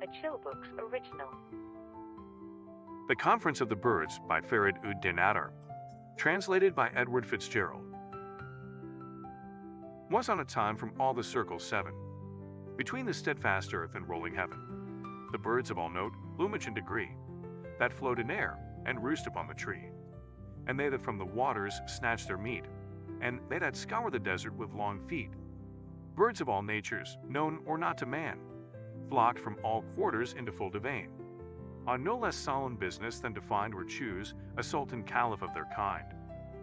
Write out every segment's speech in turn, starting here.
a Chillbooks original. The Conference of the Birds by Farid Attar. Translated by Edward Fitzgerald. Once on a time from all the circles seven, between the steadfast earth and rolling heaven, the birds of all note, plumage and degree, that float in air and roost upon the tree, and they that from the waters snatch their meat, and they that scour the desert with long feet, birds of all natures, known or not to man, flocked from all quarters into full domain, on no less solemn business than to find or choose a sultan caliph of their kind,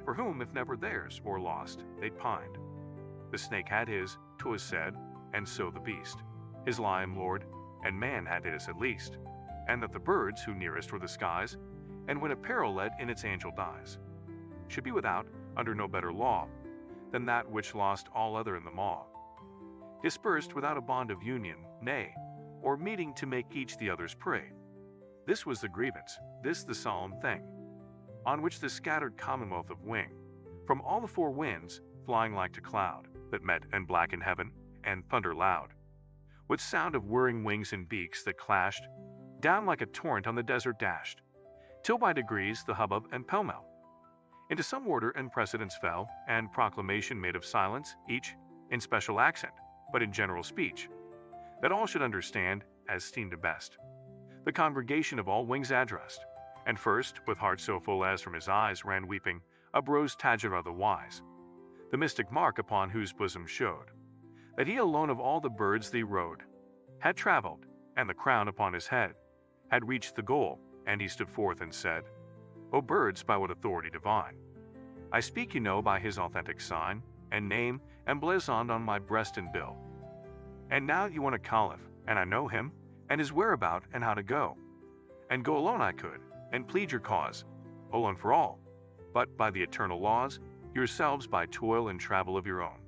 for whom, if never theirs, or lost, they'd pined. The snake had his, 'twas said, and so the beast, his lion lord, and man had his at least, and that the birds, who nearest were the skies, and when a peril led in its angel dies, should be without, under no better law, than that which lost all other in the maw, dispersed without a bond of union, nay, or meeting to make each the other's prey. This was the grievance, this the solemn thing, on which the scattered commonwealth of wing, from all the four winds, flying like to cloud, that met and blackened heaven, and thunder loud, with sound of whirring wings and beaks that clashed, down like a torrent on the desert dashed, till by degrees the hubbub and pell-mell into some order and precedence fell, and proclamation made of silence, each in special accent, but in general speech, that all should understand, as seemed best. The congregation of all wings addressed, and first, with heart so full as from his eyes ran weeping, uprose Tajira the wise, the mystic mark upon whose bosom showed that he alone of all the birds thee rode, had traveled, and the crown upon his head had reached the goal, and he stood forth and said, O birds, by what authority divine, I speak you know by his authentic sign, and name, emblazoned on my breast and bill. And now you want a caliph, and I know him, and his whereabout and how to go. And go alone I could, and plead your cause, alone for all, but by the eternal laws, yourselves by toil and travel of your own,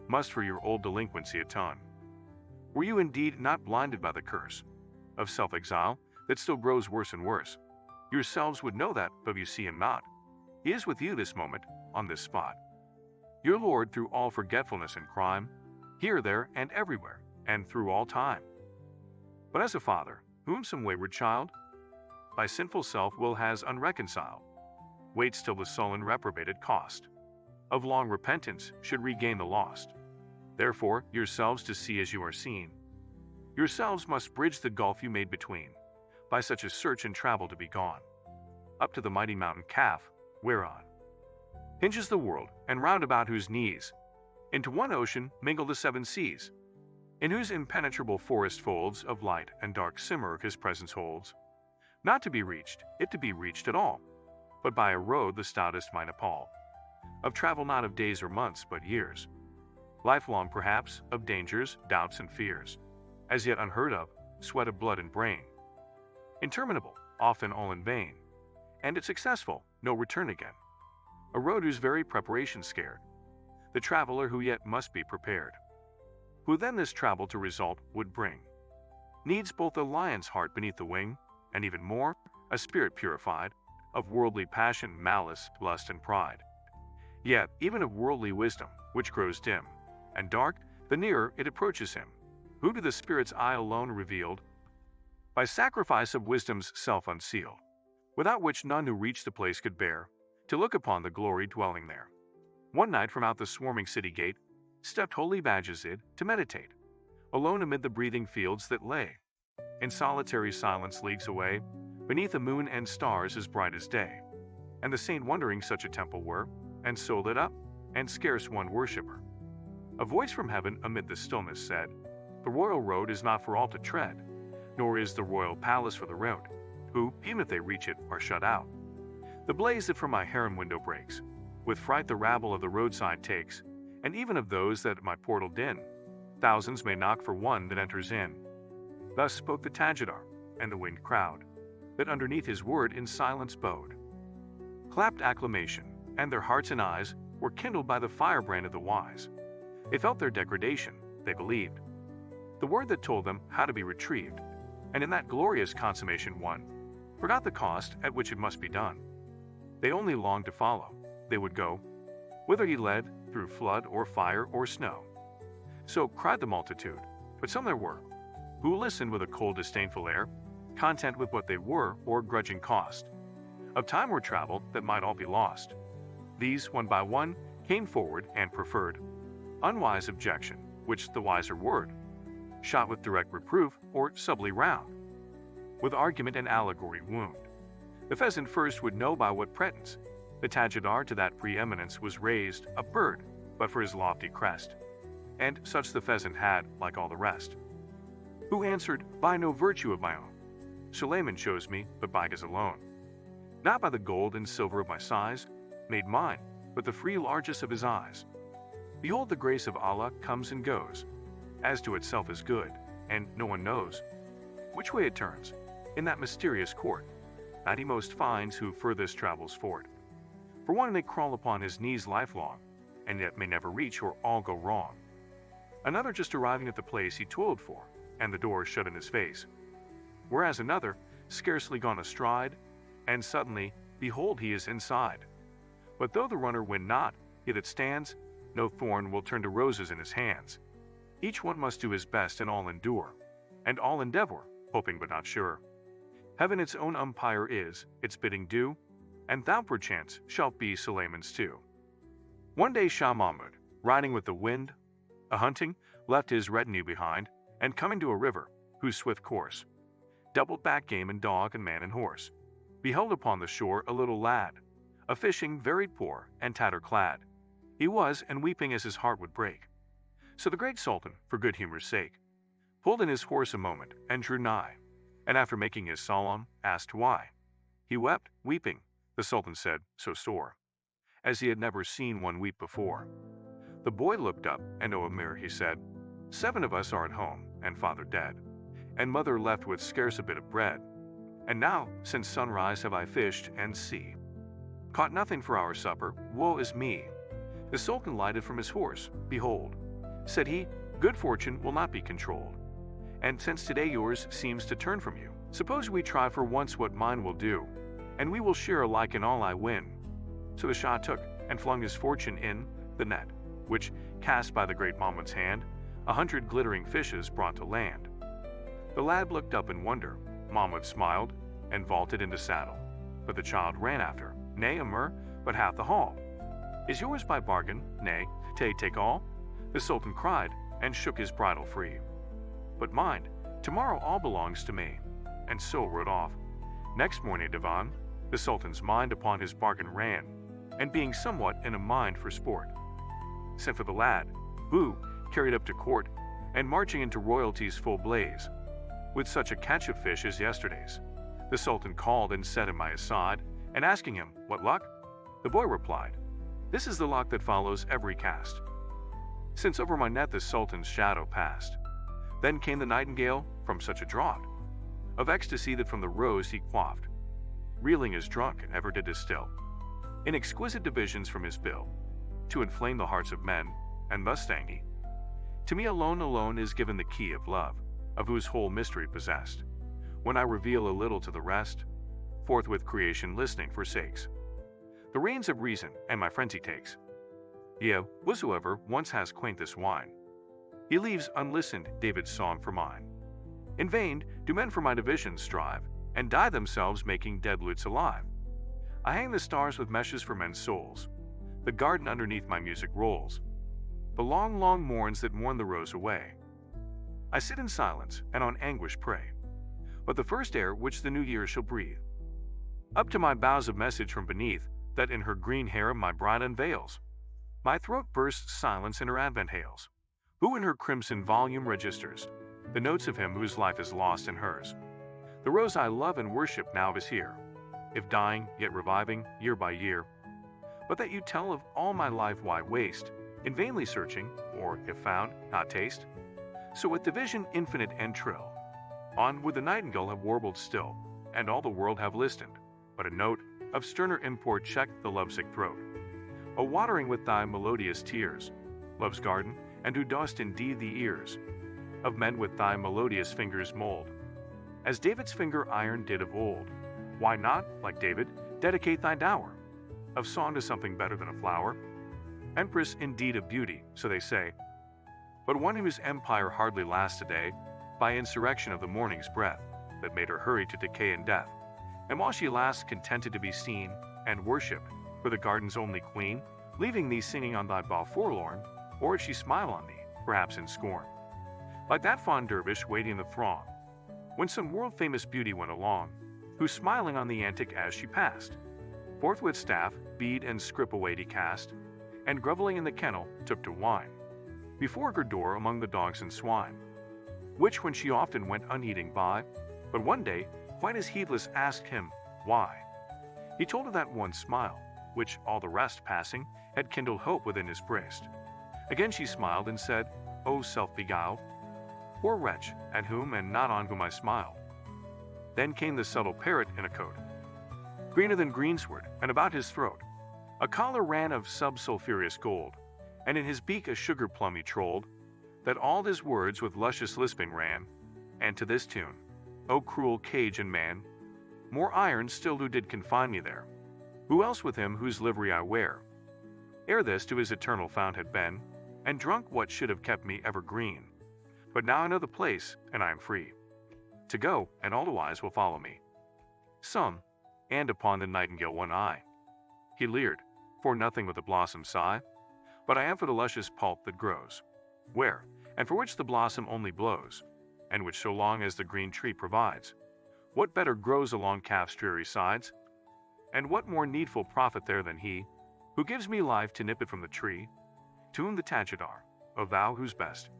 must for your old delinquency atone. Were you indeed not blinded by the curse of self-exile that still grows worse and worse? Yourselves would know that, but you see him not. He is with you this moment, on this spot. Your Lord through all forgetfulness and crime, here, there, and everywhere, and through all time. But as a father, whom some wayward child, by sinful self-will has unreconciled, waits till the sullen reprobated cost of long repentance should regain the lost. Therefore, yourselves to see as you are seen, yourselves must bridge the gulf you made between, by such a search and travel to be gone, up to the mighty mountain Kaf, whereon hinges the world, and round about whose knees, into one ocean mingle the seven seas, in whose impenetrable forest folds of light and dark simmer his presence holds, not to be reached, it to be reached at all, but by a road the stoutest might appall, of travel not of days or months, but years, lifelong perhaps, of dangers, doubts, and fears, as yet unheard of, sweat of blood and brain, interminable, often all in vain, and it successful, no return again, a road whose very preparation scared the traveler who yet must be prepared, who then this travel to result would bring, needs both a lion's heart beneath the wing, and even more, a spirit purified, of worldly passion, malice, lust, and pride, yet even of worldly wisdom, which grows dim and dark the nearer it approaches him, who to the spirit's eye alone revealed, by sacrifice of wisdom's self unsealed, without which none who reached the place could bear to look upon the glory dwelling there. One night from out the swarming city gate stepped holy Bajazid to meditate, alone amid the breathing fields that lay in solitary silence leagues away, beneath a moon and stars as bright as day, and the saint wondering such a temple were, and so lit up, and scarce one worshipper. A voice from heaven amid the stillness said, the royal road is not for all to tread, nor is the royal palace for the road, who, even if they reach it, are shut out. The blaze that from my harem window breaks, with fright the rabble of the roadside takes, and even of those that at my portal din, thousands may knock for one that enters in. Thus spoke the Tajidar, and the winged crowd, that underneath his word in silence bowed, clapped acclamation, and their hearts and eyes were kindled by the firebrand of the wise. They felt their degradation, they believed the word that told them how to be retrieved, and in that glorious consummation one forgot the cost at which it must be done. They only longed to follow. They would go whither he led, through flood or fire or snow. So cried the multitude, but some there were who listened with a cold, disdainful air, content with what they were or grudging cost of time or travel that might all be lost. These, one by one, came forward and preferred unwise objection, which the wiser word, shot with direct reproof or subtly round, with argument and allegory wound. The pheasant first would know by what pretence the Tajidar to that preeminence was raised, a bird, but for his lofty crest. And such the pheasant had, like all the rest, who answered, by no virtue of my own. Suleiman chose me, but by his alone. Not by the gold and silver of my size, made mine, but the free largess of his eyes. Behold, the grace of Allah comes and goes, as to itself is good, and no one knows which way it turns, in that mysterious court, that he most finds who furthest travels forward. For one may crawl upon his knees lifelong, and yet may never reach or all go wrong. Another just arriving at the place he toiled for, and the door shut in his face. Whereas another, scarcely gone astride, and suddenly, behold, he is inside. But though the runner win not, he that stands, no thorn will turn to roses in his hands. Each one must do his best and all endure, and all endeavor, hoping but not sure. Heaven its own umpire is, its bidding do, and thou perchance shalt be Suleiman's too. One day Shah Mahmud, riding with the wind, a-hunting, left his retinue behind, and coming to a river, whose swift course doubled back game and dog and man and horse, beheld upon the shore a little lad, a-fishing very poor and tatter-clad. He was, and weeping as his heart would break. So the great Sultan, for good humor's sake, pulled in his horse a moment, and drew nigh, and after making his salam, asked why. He wept, weeping, the Sultan said, so sore, as he had never seen one weep before. The boy looked up, and O Amir, he said, 7 of us are at home, and father dead, and mother left with scarce a bit of bread. And now, since sunrise have I fished, and see, caught nothing for our supper, woe is me. The Sultan lighted from his horse, behold, said he, good fortune will not be controlled. And since today yours seems to turn from you, suppose we try for once what mine will do, and we will share alike in all I win. So the Shah took, and flung his fortune in the net, which, cast by the great Mahmud's hand, 100 glittering fishes brought to land. The lad looked up in wonder, Mahmud smiled, and vaulted into saddle. But the child ran after, nay, Amir, but half the haul. Is yours by bargain? Nay, take all? The Sultan cried, and shook his bridle free. But mind, tomorrow all belongs to me. And so rode off. Next morning, Divan, the Sultan's mind upon his bargain ran, and being somewhat in a mind for sport, sent for the lad, who, carried up to court, and marching into royalty's full blaze, with such a catch of fish as yesterday's, the Sultan called and set him by his side, and asking him, what luck? The boy replied, this is the luck that follows every cast. Since over my net the Sultan's shadow passed, then came the nightingale from such a draught of ecstasy that from the rose he quaffed, reeling as drunk and ever did distill, in exquisite divisions from his bill, to inflame the hearts of men, and thus sang he, to me alone is given the key of love, of whose whole mystery possessed. When I reveal a little to the rest, forthwith creation listening forsakes the reins of reason, and my frenzy takes. Yea, whosoever once has quaint this wine, he leaves unlistened David's song for mine. In vain do men for my divisions strive, and die themselves making dead lutes alive. I hang the stars with meshes for men's souls, the garden underneath my music rolls, the long, long morns that mourn the rose away. I sit in silence, and on anguish pray, but the first air which the new year shall breathe, up to my boughs of message from beneath, that in her green hair my bride unveils. My throat bursts silence in her advent hails, who in her crimson volume registers the notes of him whose life is lost in hers. The rose I love and worship now is here, if dying, yet reviving, year by year. But that you tell of all my life why waste, in vainly searching, or, if found, not taste? So with division infinite and trill, on would the nightingale have warbled still, and all the world have listened, but a note of sterner import checked the lovesick throat. O watering with thy melodious tears, love's garden, and who dost indeed the ears of men with thy melodious fingers mold, as David's finger iron did of old. Why not, like David, dedicate thy dower of song to something better than a flower? Empress indeed of beauty, so they say, but one whose empire hardly lasts a day, by insurrection of the morning's breath, that made her hurry to decay and death. And while she lasts contented to be seen and worshipped for the garden's only queen, leaving thee singing on thy bough forlorn, or if she smile on thee, perhaps in scorn, like that fond dervish waiting in the throng, when some world-famous beauty went along, who smiling on the antic as she passed, forthwith staff, bead, and scrip away he cast, and grovelling in the kennel took to whine before her door among the dogs and swine, which when she often went unheeding by, but one day, quite as heedless, asked him, why? He told her that one smile, which all the rest passing, had kindled hope within his breast. Again she smiled and said, O self-beguiled, poor wretch, at whom and not on whom I smiled. Then came the subtle parrot in a coat, greener than greensward, and about his throat a collar ran of sub-sulphureous gold, and in his beak a sugar plum he trolled, that all his words with luscious lisping ran, and to this tune, O cruel cage and man, more iron still who did confine me there, who else with him whose livery I wear, ere this to his eternal fount had been, and drunk what should have kept me ever green. But now I know the place, and I am free to go, and all the wise will follow me. Some, and upon the nightingale one eye, he leered, for nothing with a blossom sigh, but I am for the luscious pulp that grows, where, and for which the blossom only blows, and which so long as the green tree provides, what better grows along Calf's dreary sides, and what more needful prophet there than he, who gives me life to nip it from the tree, to whom the Tajidar, O thou whose best,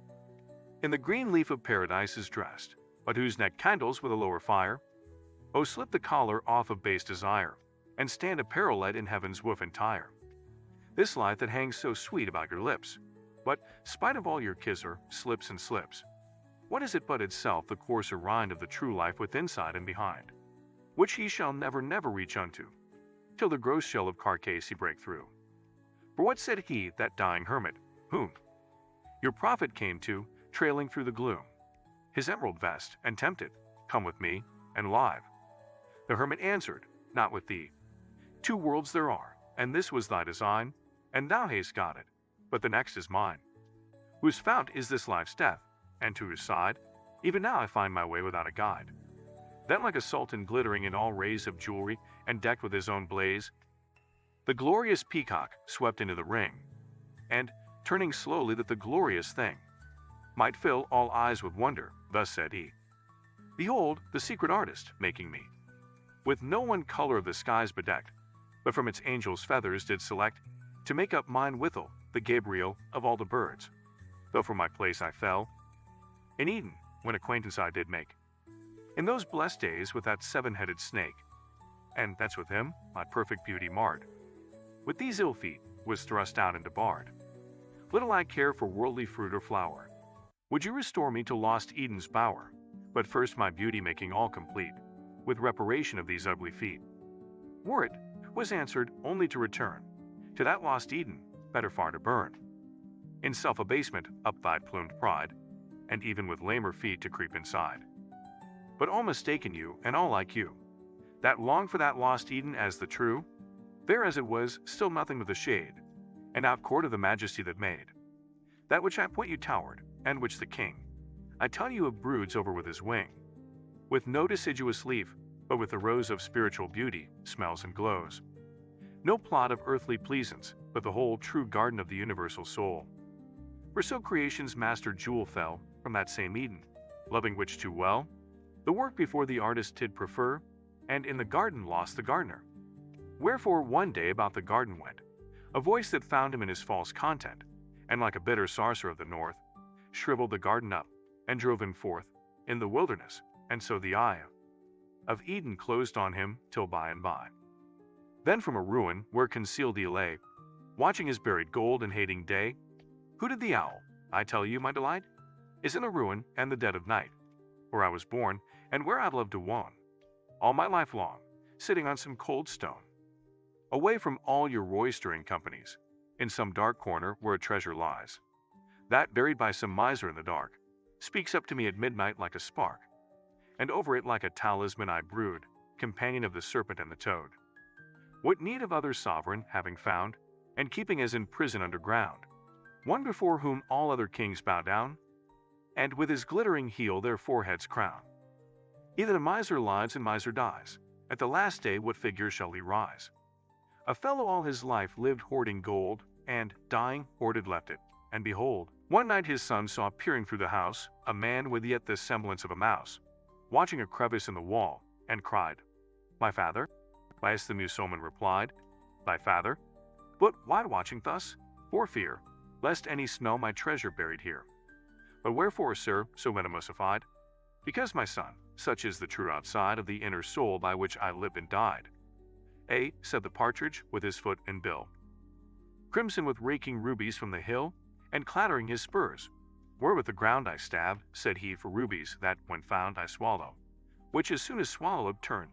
in the green leaf of paradise is dressed, but whose neck kindles with a lower fire, O slip the collar off of base desire, and stand a parallel in heaven's woof entire. This life that hangs so sweet about your lips, but, spite of all your kisser, slips and slips, what is it but itself the coarser rind of the true life with inside and behind, which he shall never reach unto, till the gross shell of carcase he break through. For what said he, that dying hermit, whom your prophet came to, trailing through the gloom, his emerald vest, and tempted, come with me, and live? The hermit answered, not with thee. 2 worlds there are, and this was thy design, and thou hast got it, but the next is mine, whose fount is this life's death, and to whose side, even now I find my way without a guide. Then like a sultan glittering in all rays of jewelry, and decked with his own blaze, the glorious peacock swept into the ring, and, turning slowly that the glorious thing might fill all eyes with wonder, thus said he, Behold the secret artist making me, with no one color of the skies bedecked, but from its angel's feathers did select, to make up mine withal, the Gabriel of all the birds, though from my place I fell, in Eden, when acquaintance I did make, in those blessed days with that 7-headed snake, and that's with him, my perfect beauty marred, with these ill feet, was thrust out and debarred. Little I care for worldly fruit or flower, would you restore me to lost Eden's bower, but first my beauty making all complete, with reparation of these ugly feet. Were it, was answered, only to return to that lost Eden, better far to burn, in self-abasement up thy plumed pride, and even with lamer feet to creep inside. But all mistaken you, and all like you, that long for that lost Eden as the true, there as it was, still nothing of the shade, and out court of the majesty that made, that which at point you towered, and which the king, I tell you of broods over with his wing, with no deciduous leaf, but with the rose of spiritual beauty, smells and glows. No plot of earthly pleasance, but the whole true garden of the universal soul. For so creation's master jewel fell from that same Eden, loving which too well, the work before the artist did prefer, and in the garden lost the gardener. Wherefore one day about the garden went a voice that found him in his false content, and like a bitter sorcerer of the north, shriveled the garden up, and drove him forth in the wilderness, and so the eye of Eden closed on him till by and by. Then from a ruin where concealed he lay, watching his buried gold and hating day, hooted the owl, I tell you, my delight is in the ruin and the dead of night, where I was born, and where I've loved to wone, all my life long, sitting on some cold stone, away from all your roystering companies, in some dark corner where a treasure lies, that, buried by some miser in the dark, speaks up to me at midnight like a spark, and over it like a talisman I brood, companion of the serpent and the toad. What need of other sovereign, having found, and keeping as in prison underground, one before whom all other kings bow down? and with his glittering heel their foreheads crown. Either the miser lives and miser dies. At the last day what figure shall he rise? A fellow all his life lived hoarding gold, and, dying, hoarded left it. And behold, one night his son saw peering through the house a man with yet the semblance of a mouse, watching a crevice in the wall, and cried, "My father?" Last the Musulman replied, "Thy father? But why watching thus? For fear, lest any smell my treasure buried here." "But wherefore, sir, so venomosified?" "Because, my son, such is the true outside of the inner soul by which I lived and died." Said the partridge, with his foot and bill, crimson with raking rubies from the hill, and clattering his spurs. "Wherewith the ground I stab," said he, "for rubies that, when found, I swallow, which as soon as swallowed turn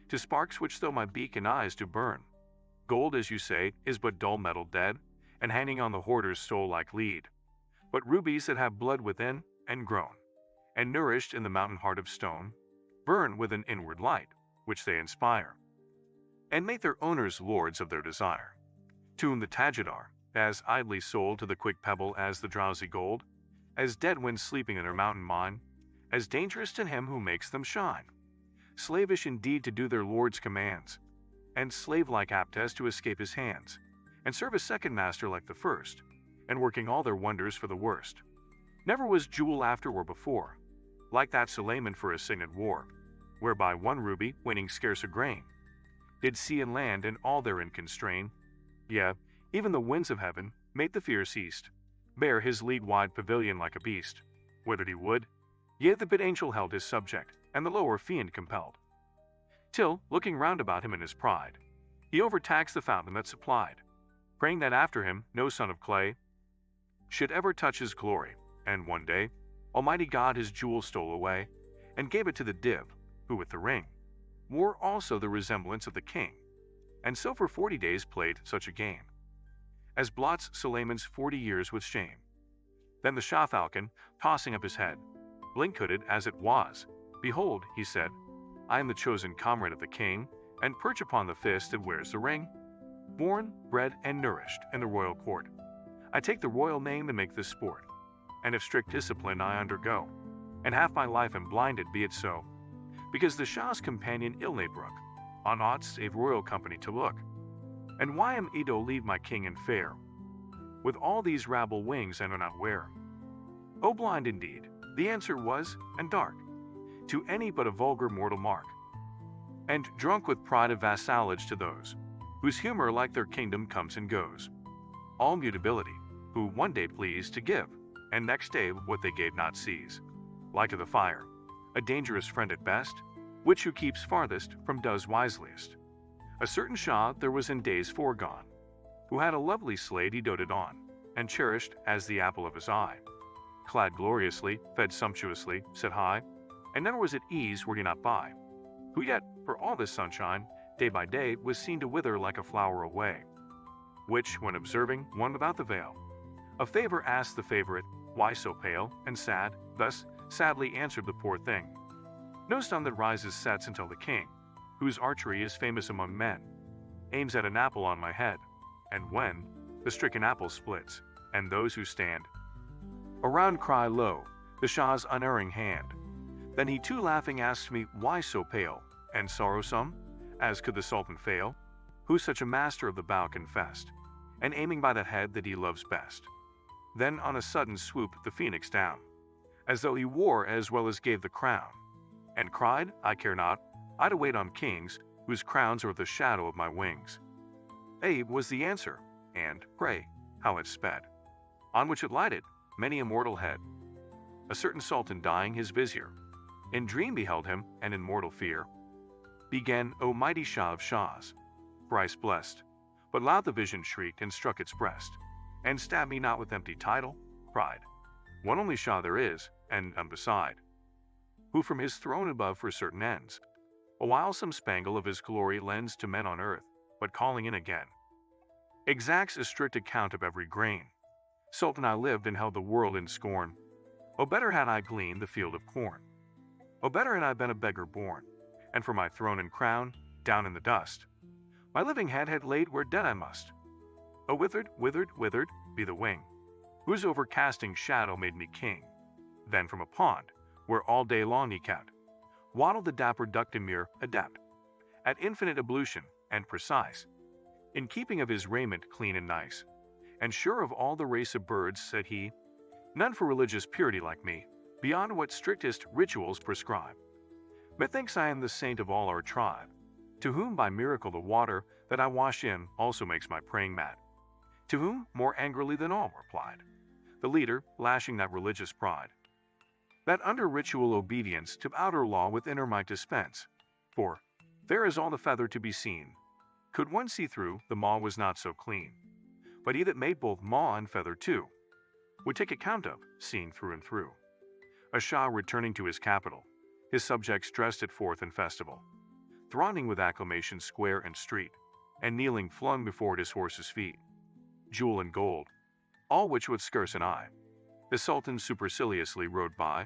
to sparks which though my beak and eyes do burn. Gold, as you say, is but dull metal dead, and hanging on the hoarder's soul like lead. But rubies that have blood within, and grown, and nourished in the mountain heart of stone, burn with an inward light, which they inspire, and make their owners lords of their desire. To whom the Tajidar, as idly sold to the quick pebble as the drowsy gold, as dead when sleeping in their mountain mine, as dangerous to him who makes them shine. Slavish indeed to do their lord's commands, and slave-like apt as to escape his hands, and serve a second master like the first, and working all their wonders for the worst. Never was jewel after or before, like that Suleiman for a signet wore, whereby one ruby, winning scarce a grain, did sea and land and all therein constrain. Yea, even the winds of heaven made the fear ceased, bear his league-wide pavilion like a beast, whether he would. Yea, the bid angel held his subject, and the lower fiend compelled. Till, looking round about him in his pride, he overtaxed the fountain that supplied, praying that after him no son of clay should ever touch his glory. And one day, Almighty God his jewel stole away, and gave it to the div, who with the ring wore also the resemblance of the king, and so for 40 days played such a game as blots Suleiman's 40 years with shame. Then the Shah Falcon, tossing up his head, blink-hooded as it was, "Behold," he said, "I am the chosen comrade of the king, and perch upon the fist that wears the ring. Born, bred, and nourished in the royal court, I take the royal name and make this sport, and if strict discipline I undergo, and half my life am blinded, be it so, because the Shah's companion ill may brook on aught save royal company to look. And why am Edo leave my king and fair, with all these rabble wings I know not where?" Oh, blind indeed, the answer was, and dark, to any but a vulgar mortal mark, and drunk with pride of vassalage to those, whose humor like their kingdom comes and goes, all mutability, who one day please to give, and next day what they gave not seize, like to the fire, a dangerous friend at best, which who keeps farthest from does wiseliest. A certain Shah there was in days foregone, who had a lovely slave he doted on, and cherished as the apple of his eye, clad gloriously, fed sumptuously, set high, and never was at ease were he not by, who yet, for all this sunshine, day by day was seen to wither like a flower away, which, when observing one without the veil, a favor asked the favorite, "Why so pale and sad?" Thus sadly answered the poor thing, "No sun that rises sets until the king, whose archery is famous among men, aims at an apple on my head, and when the stricken apple splits, and those who stand around cry low, the Shah's unerring hand. Then he too laughing asked me, why so pale, and sorrowsome, as could the Sultan fail, who such a master of the bow confessed, and aiming by that head that he loves best. Then on a sudden swoop the phoenix down, as though he wore as well as gave the crown, and cried, I care not, I'd await on kings, whose crowns are the shadow of my wings. Was the answer, and, pray, how it sped, on which it lighted many a mortal head. A certain sultan dying his vizier, in dream beheld him, and in mortal fear, began, O mighty Shah of Shahs, thrice blessed, but loud the vision shrieked and struck its breast, and stabbed me not with empty title, pride. One only Shah there is, and none beside, who from his throne above for certain ends, a while some spangle of his glory lends to men on earth, but calling in again, exacts a strict account of every grain. Sultan I lived and held the world in scorn. O better had I gleaned the field of corn. O better had I been a beggar born, and for my throne and crown, down in the dust, my living head had laid where dead I must. O withered, withered, withered, be the wing, whose overcasting shadow made me king. Then from a pond, where all day long he kept, waddled the dapper Ductimere adept, at infinite ablution and precise, in keeping of his raiment clean and nice. And sure of all the race of birds, said he, none for religious purity like me, beyond what strictest rituals prescribe. Methinks I am the saint of all our tribe, to whom by miracle the water that I wash in also makes my praying mat. To whom more angrily than all replied the leader, lashing that religious pride, that under ritual obedience to outer law with inner might dispense. For there is all the feather to be seen. Could one see through, the maw was not so clean. But he that made both maw and feather too, would take account of, seeing through and through. A Shah returning to his capital, his subjects dressed it forth in festival, thronging with acclamation square and street, and kneeling flung before his horse's feet, jewel and gold, all which with scarce an eye, the Sultan superciliously rode by,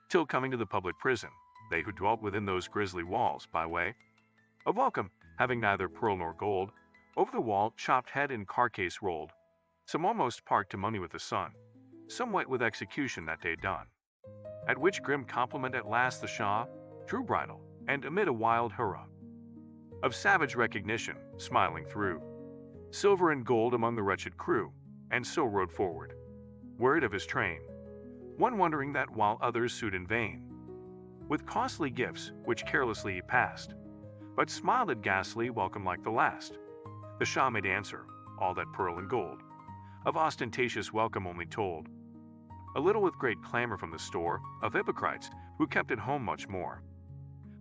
till coming to the public prison, they who dwelt within those grisly walls, by way of welcome, having neither pearl nor gold, over the wall chopped head in carcase rolled, some almost parktimony with the sun, some white with execution that day done. At which grim compliment at last the Shah drew bridle, and amid a wild hurrah of savage recognition, smiling threw silver and gold among the wretched crew, and so rode forward, word of his train, one wondering that while others sued in vain, with costly gifts which carelessly he passed, but smiled at ghastly welcome like the last. The Shah made answer, all that pearl and gold, of ostentatious welcome only told, a little with great clamor from the store of hypocrites who kept at home much more.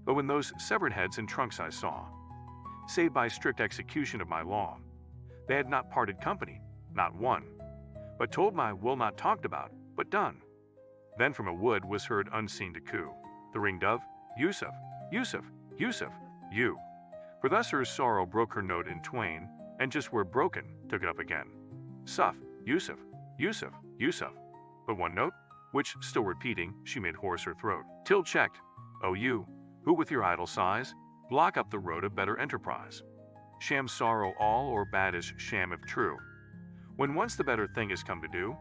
But when those severed heads and trunks I saw, save by strict execution of my law, they had not parted company, not one, but told my will not talked about, but done. Then from a wood was heard unseen to coo, the ringed of, Yusuf, Yusuf, Yusuf, you. For thus her sorrow broke her note in twain, and just where broken, took it up again. Suf, Yusuf, Yusuf, Yusuf. But one note, which still repeating, she made hoarse her throat, till checked, O you, who with your idle sighs, block up the road of better enterprise. Sham sorrow all, or bad is sham if true. When once the better thing is come to do,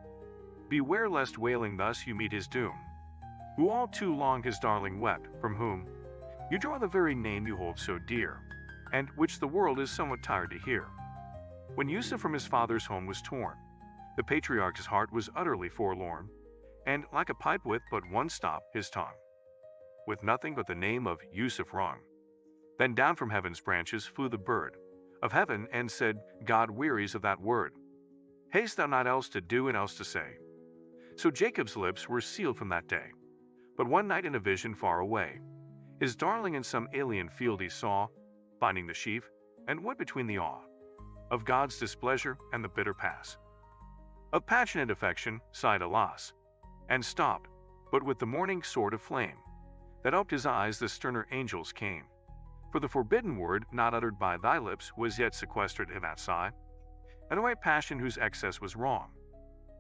beware lest wailing thus you meet his doom, who all too long his darling wept, from whom you draw the very name you hold so dear, and which the world is somewhat tired to hear. When Yusuf from his father's home was torn, the patriarch's heart was utterly forlorn, and like a pipe with but one stop, his tongue, with nothing but the name of Yusuf rung. Then down from heaven's branches flew the bird of heaven, and said, God wearies of that word. Haste thou not else to do and else to say. So Jacob's lips were sealed from that day. But one night in a vision far away, his darling in some alien field he saw, finding the sheaf, and what between the awe of God's displeasure and the bitter pass of passionate affection, sighed alas, and stopped, but with the morning sword of flame, that upped his eyes the sterner angels came. For the forbidden word, not uttered by thy lips, was yet sequestered in that sigh, and a white passion whose excess was wrong,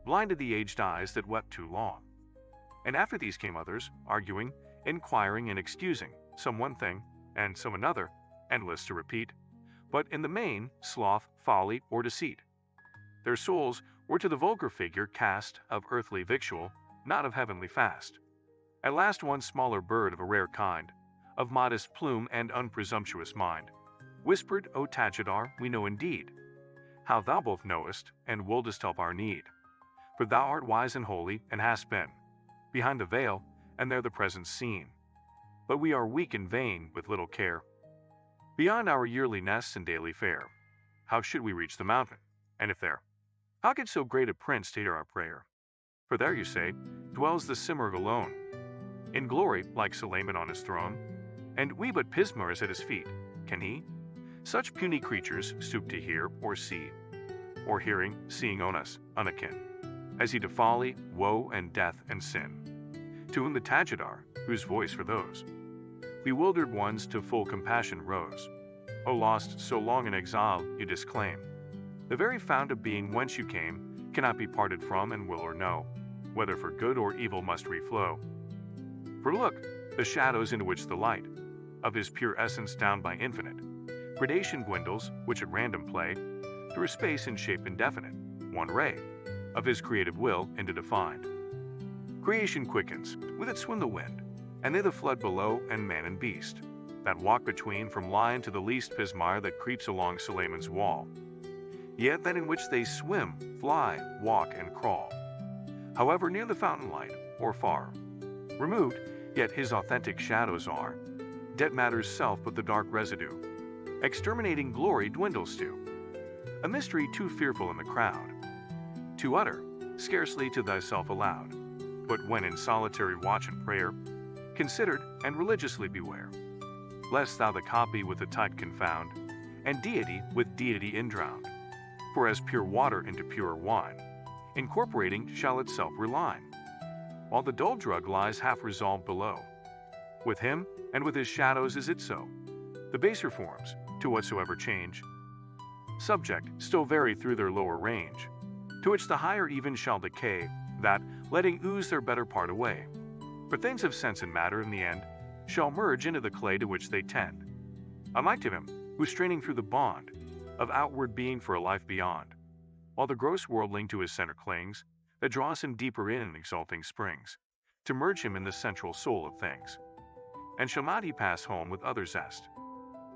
blinded the aged eyes that wept too long. And after these came others, arguing, inquiring, and excusing, some one thing, and some another, endless to repeat, but in the main, sloth, folly, or deceit. Their souls were to the vulgar figure cast of earthly victual, not of heavenly fast. At last one smaller bird of a rare kind, of modest plume and unpresumptuous mind, whispered, O Tajidar, we know indeed how thou both knowest, and wouldest help our need. For thou art wise and holy, and hast been behind the veil, and there the presence seen. But we are weak and vain, with little care, beyond our yearly nests and daily fare. How should we reach the mountain? And if there, how could so great a prince to hear our prayer? For there, you say, dwells the Simurgh alone, in glory like Suleiman on his throne, and we but pismars at his feet. Can he, such puny creatures, stoop to hear or see, or hearing, seeing on us, unakin, as he to folly, woe, and death and sin? To whom the Tajidar, whose voice for those bewildered ones to full compassion rose, O lost so long in exile, you disclaim the very fount of being whence you came, cannot be parted from, and will or no, whether for good or evil must reflow. For look, the shadows into which the light of his pure essence down by infinite gradation dwindles, which at random play through space and shape indefinite, one ray of his creative will into defined Creation quickens, with it swim the wind, and they the flood below, and man and beast, that walk between, from lion to the least pismire that creeps along Sulayman's wall. Yet that in which they swim, fly, walk, and crawl. However near the fountain light, or far, removed, yet his authentic shadows are. Dead matter's self but the dark residue. Exterminating glory dwindles to a mystery too fearful in the crowd to utter, scarcely to thyself aloud. But when in solitary watch and prayer, considered and religiously beware, lest thou the copy with the type confound, and deity with deity indrowned. For as pure water into purer wine, incorporating shall itself reline, while the dull drug lies half resolved below. With him and with his shadows is it so. The baser forms, to whatsoever change, subject still vary through their lower range, to which the higher even shall decay, that, letting ooze their better part away. For things of sense and matter in the end shall merge into the clay to which they tend, unlike to him who straining through the bond of outward being for a life beyond, while the gross worldling to his center clings, that draws him deeper in exalting springs, to merge him in the central soul of things. And shall not he pass home with other zest,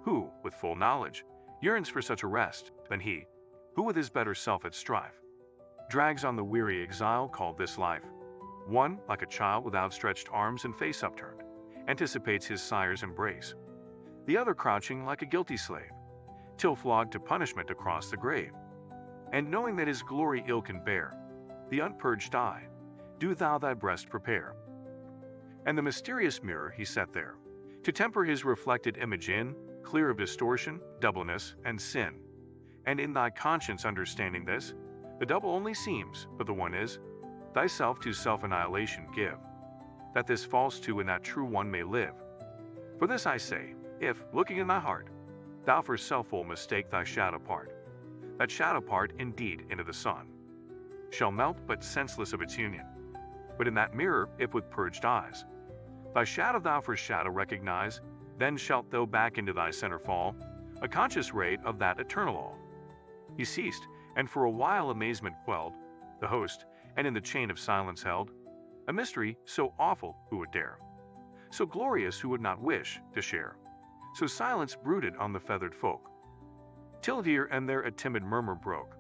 who, with full knowledge, yearns for such a rest, than he, who with his better self at strife, drags on the weary exile called this life. One, like a child with outstretched arms and face upturned, anticipates his sire's embrace. The other crouching like a guilty slave, till flogged to punishment across the grave. And knowing that his glory ill can bear the unpurged eye, do thou thy breast prepare. And the mysterious mirror he set there, to temper his reflected image in, clear of distortion, doubleness, and sin. And in thy conscience understanding this, the double only seems, but the one is, thyself to self-annihilation give, that this false two and that true one may live. For this I say, if, looking in thy heart, thou for self-will mistake thy shadow part, that shadow part indeed into the sun, shall melt but senseless of its union. But in that mirror, if with purged eyes, thy shadow thou for shadow recognize, then shalt thou back into thy center fall, a conscious ray of that eternal all. He ceased, and for a while amazement quelled the host, and in the chain of silence held, a mystery so awful who would dare, so glorious who would not wish to share. So silence brooded on the feathered folk, till here and there a timid murmur broke,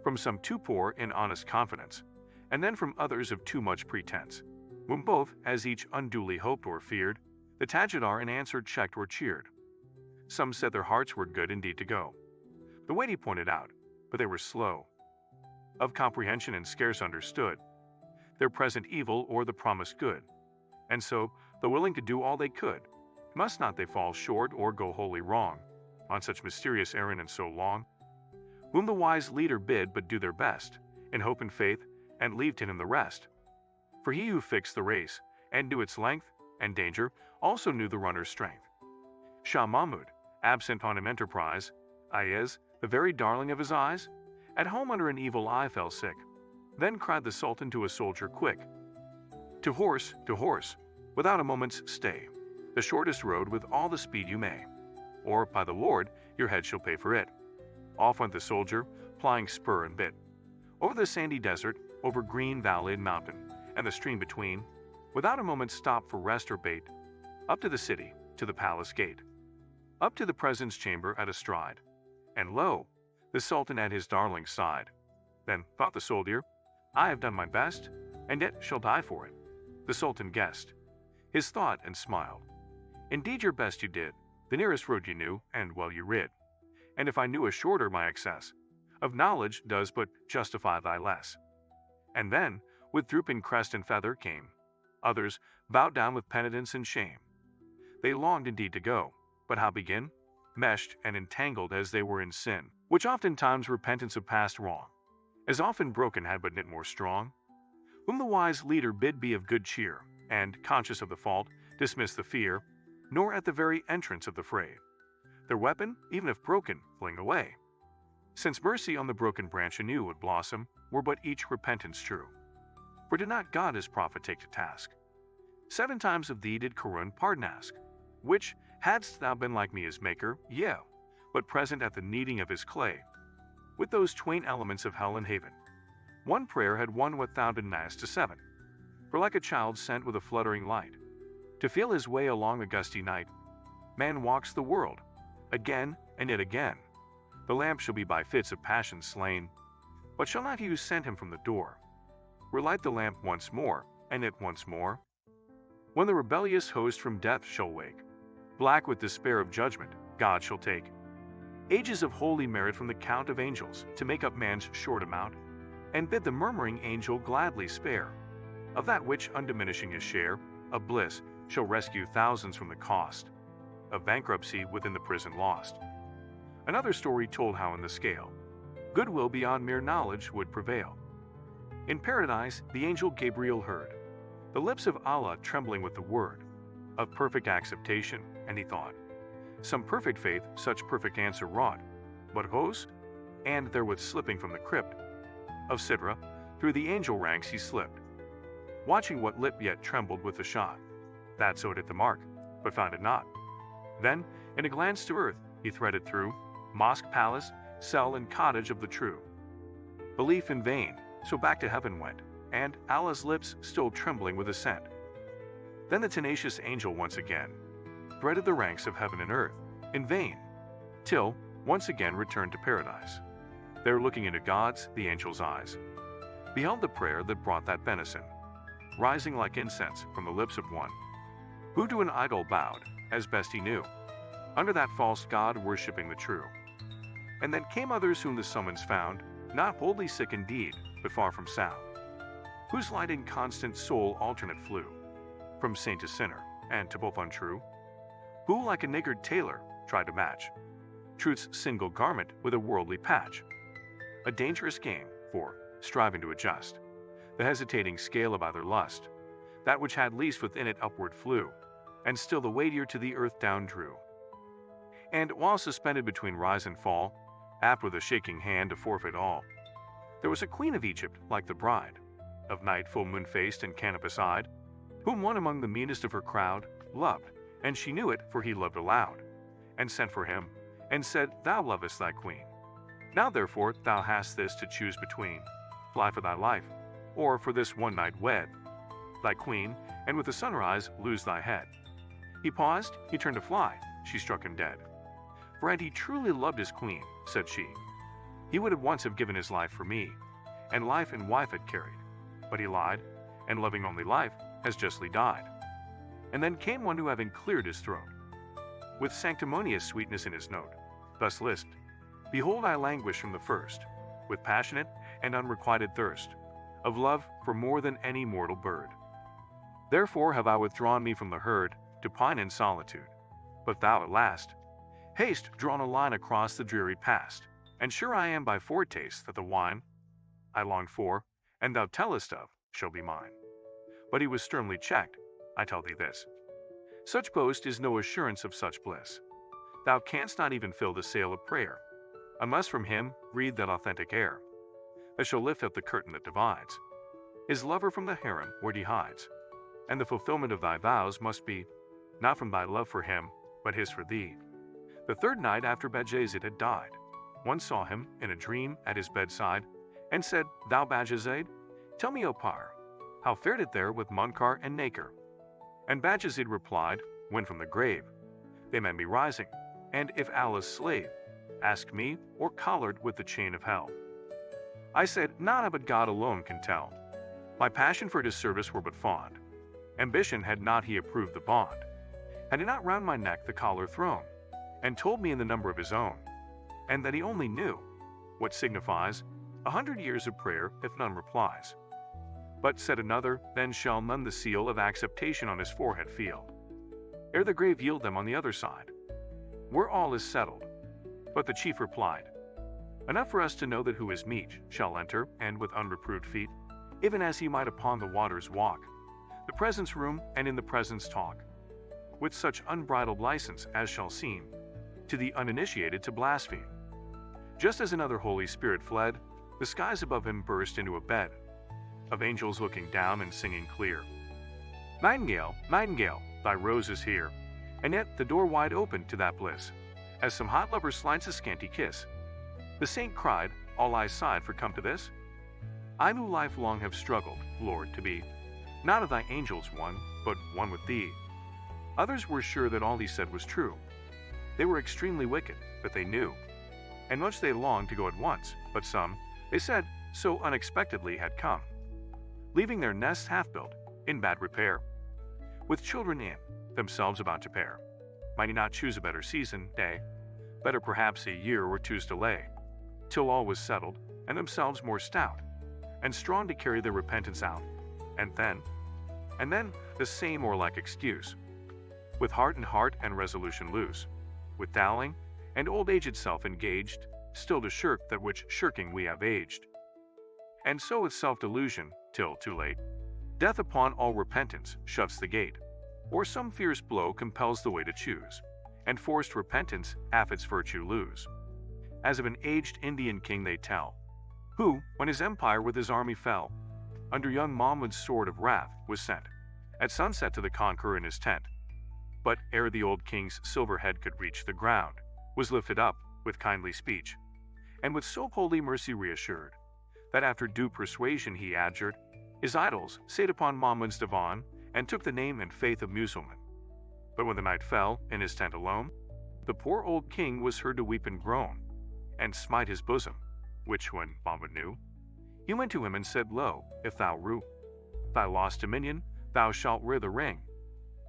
from some too poor in honest confidence, and then from others of too much pretense, when both, as each unduly hoped or feared, the Tajidar in answer checked or cheered. Some said their hearts were good indeed to go the way he pointed out, but they were slow of comprehension and scarce understood their present evil or the promised good, and so, though willing to do all they could, must not they fall short or go wholly wrong on such mysterious errand and so long, whom the wise leader bid but do their best in hope and faith, and leave to him the rest. For he who fixed the race and knew its length and danger also knew the runner's strength. Shah Mahmud, absent on him enterprise, Ayez, the very darling of his eyes, at home under an evil eye fell sick. Then cried the Sultan to a soldier quick, to horse, without a moment's stay, the shortest road with all the speed you may, or by the Lord your head shall pay for it. Off went the soldier, plying spur and bit, over the sandy desert, over green valley and mountain, and the stream between, without a moment's stop for rest or bait, up to the city, to the palace gate, up to the presence chamber at a stride, and lo, the Sultan at his darling's side. Then thought the soldier, I have done my best, and yet shall die for it. The Sultan guessed his thought and smiled. Indeed your best you did, the nearest road you knew, and well you rid. And if I knew a shorter, my excess of knowledge does but justify thy less. And then, with drooping crest and feather came others, bowed down with penitence and shame. They longed indeed to go, but how begin? Meshed and entangled as they were in sin, which oftentimes repentance of past wrong, as often broken had but knit more strong, whom the wise leader bid be of good cheer, and, conscious of the fault, dismiss the fear, nor at the very entrance of the fray, their weapon, even if broken, fling away. Since mercy on the broken branch anew would blossom, were but each repentance true. For did not God his prophet take to task? 7 times of thee did Karun pardon ask, which, hadst thou been like me his maker, yea, but present at the kneading of his clay, with those twain elements of hell and haven, one prayer had won what thou didst ask to 7. For like a child sent with a fluttering light, to feel his way along the gusty night, man walks the world, again and yet again. The lamp shall be by fits of passion slain, but shall not he who sent him from the door relight the lamp once more, and yet once more? When the rebellious host from death shall wake, black with despair of judgment, God shall take ages of holy merit from the count of angels to make up man's short amount, and bid the murmuring angel gladly spare of that which, undiminishing his share of bliss, shall rescue thousands from the cost of bankruptcy within the prison lost. Another story told how in the scale goodwill beyond mere knowledge would prevail. In paradise the angel Gabriel heard the lips of Allah trembling with the word of perfect acceptation, and he thought, some perfect faith such perfect answer wrought, but host? And therewith slipping from the crypt of Sidra, through the angel ranks he slipped, watching what lip yet trembled with the shot that sowed at the mark, but found it not. Then, in a glance to earth, he threaded through mosque, palace, cell, and cottage of the true belief in vain, so back to heaven went, and Allah's lips still trembling with assent. Then the tenacious angel once again threaded the ranks of heaven and earth in vain, till once again returned to paradise. There, looking into God's, the angel's eyes, beheld the prayer that brought that benison, rising like incense from the lips of one who to an idol bowed, as best he knew, under that false god worshipping the true. And then came others whom the summons found, not wholly sick indeed, but far from sound, whose light and constant soul alternate flew, from saint to sinner, and to both untrue, who like a niggard tailor tried to match truth's single garment with a worldly patch. A dangerous game, for, striving to adjust the hesitating scale of either lust, that which had least within it upward flew, and still the weightier to the earth down drew. And while suspended between rise and fall, apt with a shaking hand to forfeit all, there was a queen of Egypt like the bride of night, full moon-faced and canopus-eyed, whom one among the meanest of her crowd loved, and she knew it, for he loved aloud, and sent for him, and said, thou lovest thy queen. Now therefore thou hast this to choose between, fly for thy life, or for this one night wed thy queen, and with the sunrise lose thy head. He paused, he turned to fly, she struck him dead. For had he truly loved his queen, said she, he would at once have given his life for me, and life and wife had carried. But he lied, and loving only life, has justly died. And then came one who, having cleared his throat, with sanctimonious sweetness in his note, thus lisped, behold I languish from the first, with passionate and unrequited thirst, of love for more than any mortal bird. Therefore have I withdrawn me from the herd, to pine in solitude. But thou at last, haste drawn a line across the dreary past, and sure I am by foretaste that the wine I longed for, and thou tellest of, shall be mine. But he was sternly checked. I tell thee this, such boast is no assurance of such bliss. Thou canst not even fill the sail of prayer, unless from him breathe that authentic air, that shall lift up the curtain that divides his lover from the harem where he hides. And the fulfillment of thy vows must be, not from thy love for him, but his for thee. The third night after Bajazet had died, one saw him in a dream at his bedside, and said, thou Bajazet, tell me, O Par, how fared it there with Munkar and Nakir? And Bajazet replied, when from the grave they met me rising, and if Allah's slave asked me, or collared with the chain of hell. I said, none but God alone can tell. My passion for his service were but fond. Ambition had not he approved the bond, had he not round my neck the collar thrown, and told me in the number of his own, and that he only knew what signifies 100 years of prayer if none replies. But said another, then shall none the seal of acceptation on his forehead feel, ere the grave yield them on the other side, where all is settled. But the chief replied, enough for us to know that who is meek shall enter, and with unreproved feet, even as he might upon the waters walk, the presence room and in the presence talk, with such unbridled license as shall seem to the uninitiated to blaspheme. Just as another Holy Spirit fled, the skies above him burst into a bed of angels looking down and singing clear, nightingale, nightingale, thy rose is here, and yet the door wide open to that bliss, as some hot lover slides a scanty kiss. The saint cried, all eyes sighed for come to this? I who life long have struggled, Lord, to be Not of thy angels one, but one with thee. Others were sure that all he said was true. They were extremely wicked, but they knew. And much they longed to go at once, but some, they said, so unexpectedly had come, leaving their nests half-built, in bad repair, with children in, themselves about to pair. Might he not choose a better season, day, better perhaps a year or two's delay, till all was settled, and themselves more stout, and strong to carry their repentance out, and then, the same or like excuse, with heart and resolution loose, with dallying, and old age itself engaged, still to shirk that which shirking we have aged. And so with self-delusion, till too late, death upon all repentance shuts the gate, or some fierce blow compels the way to choose, and forced repentance half its virtue lose. As of an aged Indian king they tell, who, when his empire with his army fell, under young Mahmud's sword of wrath was sent, at sunset to the conqueror in his tent. But ere the old king's silver head could reach the ground, was lifted up with kindly speech, and with so holy mercy reassured, that after due persuasion he adjured his idols, sate upon Mahmud's divan, and took the name and faith of Mussulman. But when the night fell, in his tent alone, the poor old king was heard to weep and groan, and smite his bosom, which when Mahmud knew, he went to him and said, Lo, if thou rue thy lost dominion, thou shalt wear the ring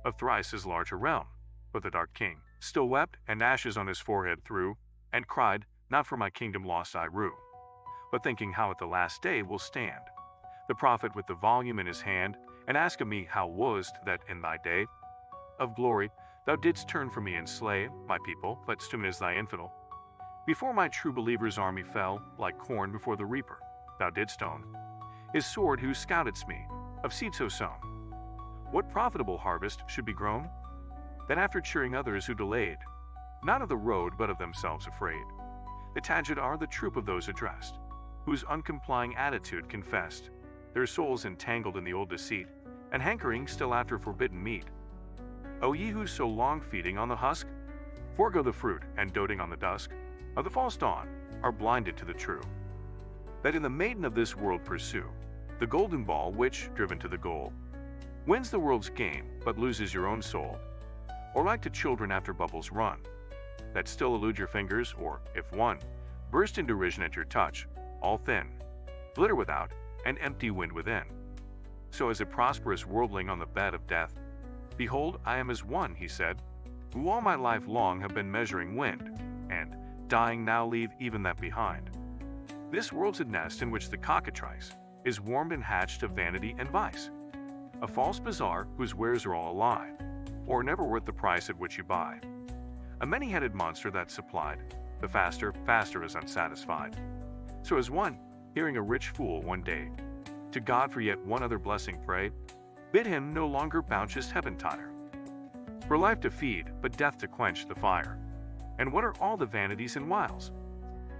of thrice as large a realm. But the dark king still wept, and ashes on his forehead threw, and cried, Not for my kingdom lost I rue, but thinking how at the last day will stand. The prophet with the volume in his hand, and asked of me how wast that in thy day of glory thou didst turn from me and slay my people, but stood as thy infidel. Before my true believer's army fell, like corn before the reaper, thou didst own his sword who scoutedst me, of seed so sown. What profitable harvest should be grown? That after cheering others who delayed, not of the road but of themselves afraid, the Tajid are the troop of those addressed, whose uncomplying attitude confessed, their souls entangled in the old deceit, and hankering still after forbidden meat. O ye who so long feeding on the husk, forego the fruit, and doting on the dusk of the false dawn, are blinded to the true, that in the maiden of this world pursue the golden ball which, driven to the goal, wins the world's game, but loses your own soul, or like to children after bubbles run, that still elude your fingers, or, if one, burst in derision at your touch, all thin, glitter without, and empty wind within. So as a prosperous worldling on the bed of death, Behold, I am as one, he said, who all my life long have been measuring wind, and, dying now leave even that behind. This world's a nest in which the cockatrice is warmed and hatched of vanity and vice, a false bazaar whose wares are all a lie, or never worth the price at which you buy, a many-headed monster that supplied, the faster is unsatisfied. So as one, hearing a rich fool one day, to God for yet one other blessing pray, bid him no longer bounteous heaven tire, for life to feed, but death to quench the fire. And what are all the vanities and wiles,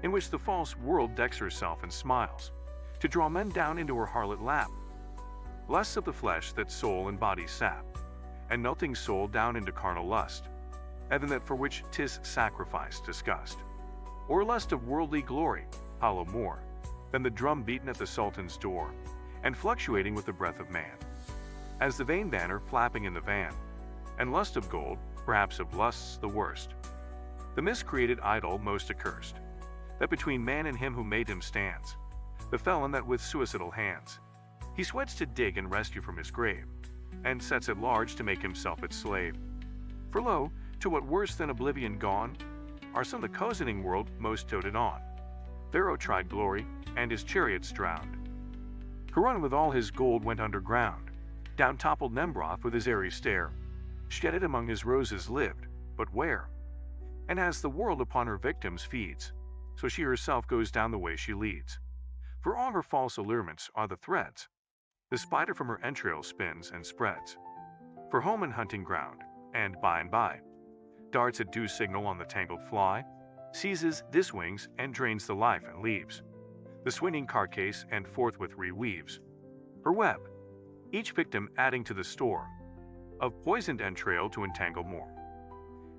in which the false world decks herself and smiles, to draw men down into her harlot lap? Lusts of the flesh that soul and body sap, and melting soul down into carnal lust, even that for which 'tis sacrifice disgust, or lust of worldly glory, hollow more than the drum beaten at the Sultan's door, and fluctuating with the breath of man, as the vain banner flapping in the van, and lust of gold, perhaps of lusts the worst, the miscreated idol most accursed, that between man and him who made him stands, the felon that with suicidal hands he sweats to dig and rescue from his grave, and sets at large to make himself its slave. For lo, to what worse than oblivion gone, are some the cozening world most doted on. Pharaoh tried glory, and his chariots drowned. Harun with all his gold went underground, down toppled Nemroth with his airy stare, shedded among his roses lived, but where? And as the world upon her victims feeds, so she herself goes down the way she leads. For all her false allurements are the threads the spider from her entrails spins and spreads, for home and hunting ground, and by, darts a due signal on the tangled fly, seizes this wings and drains the life and leaves the swinging carcase and forthwith reweaves her web, each victim adding to the store of poisoned entrail to entangle more.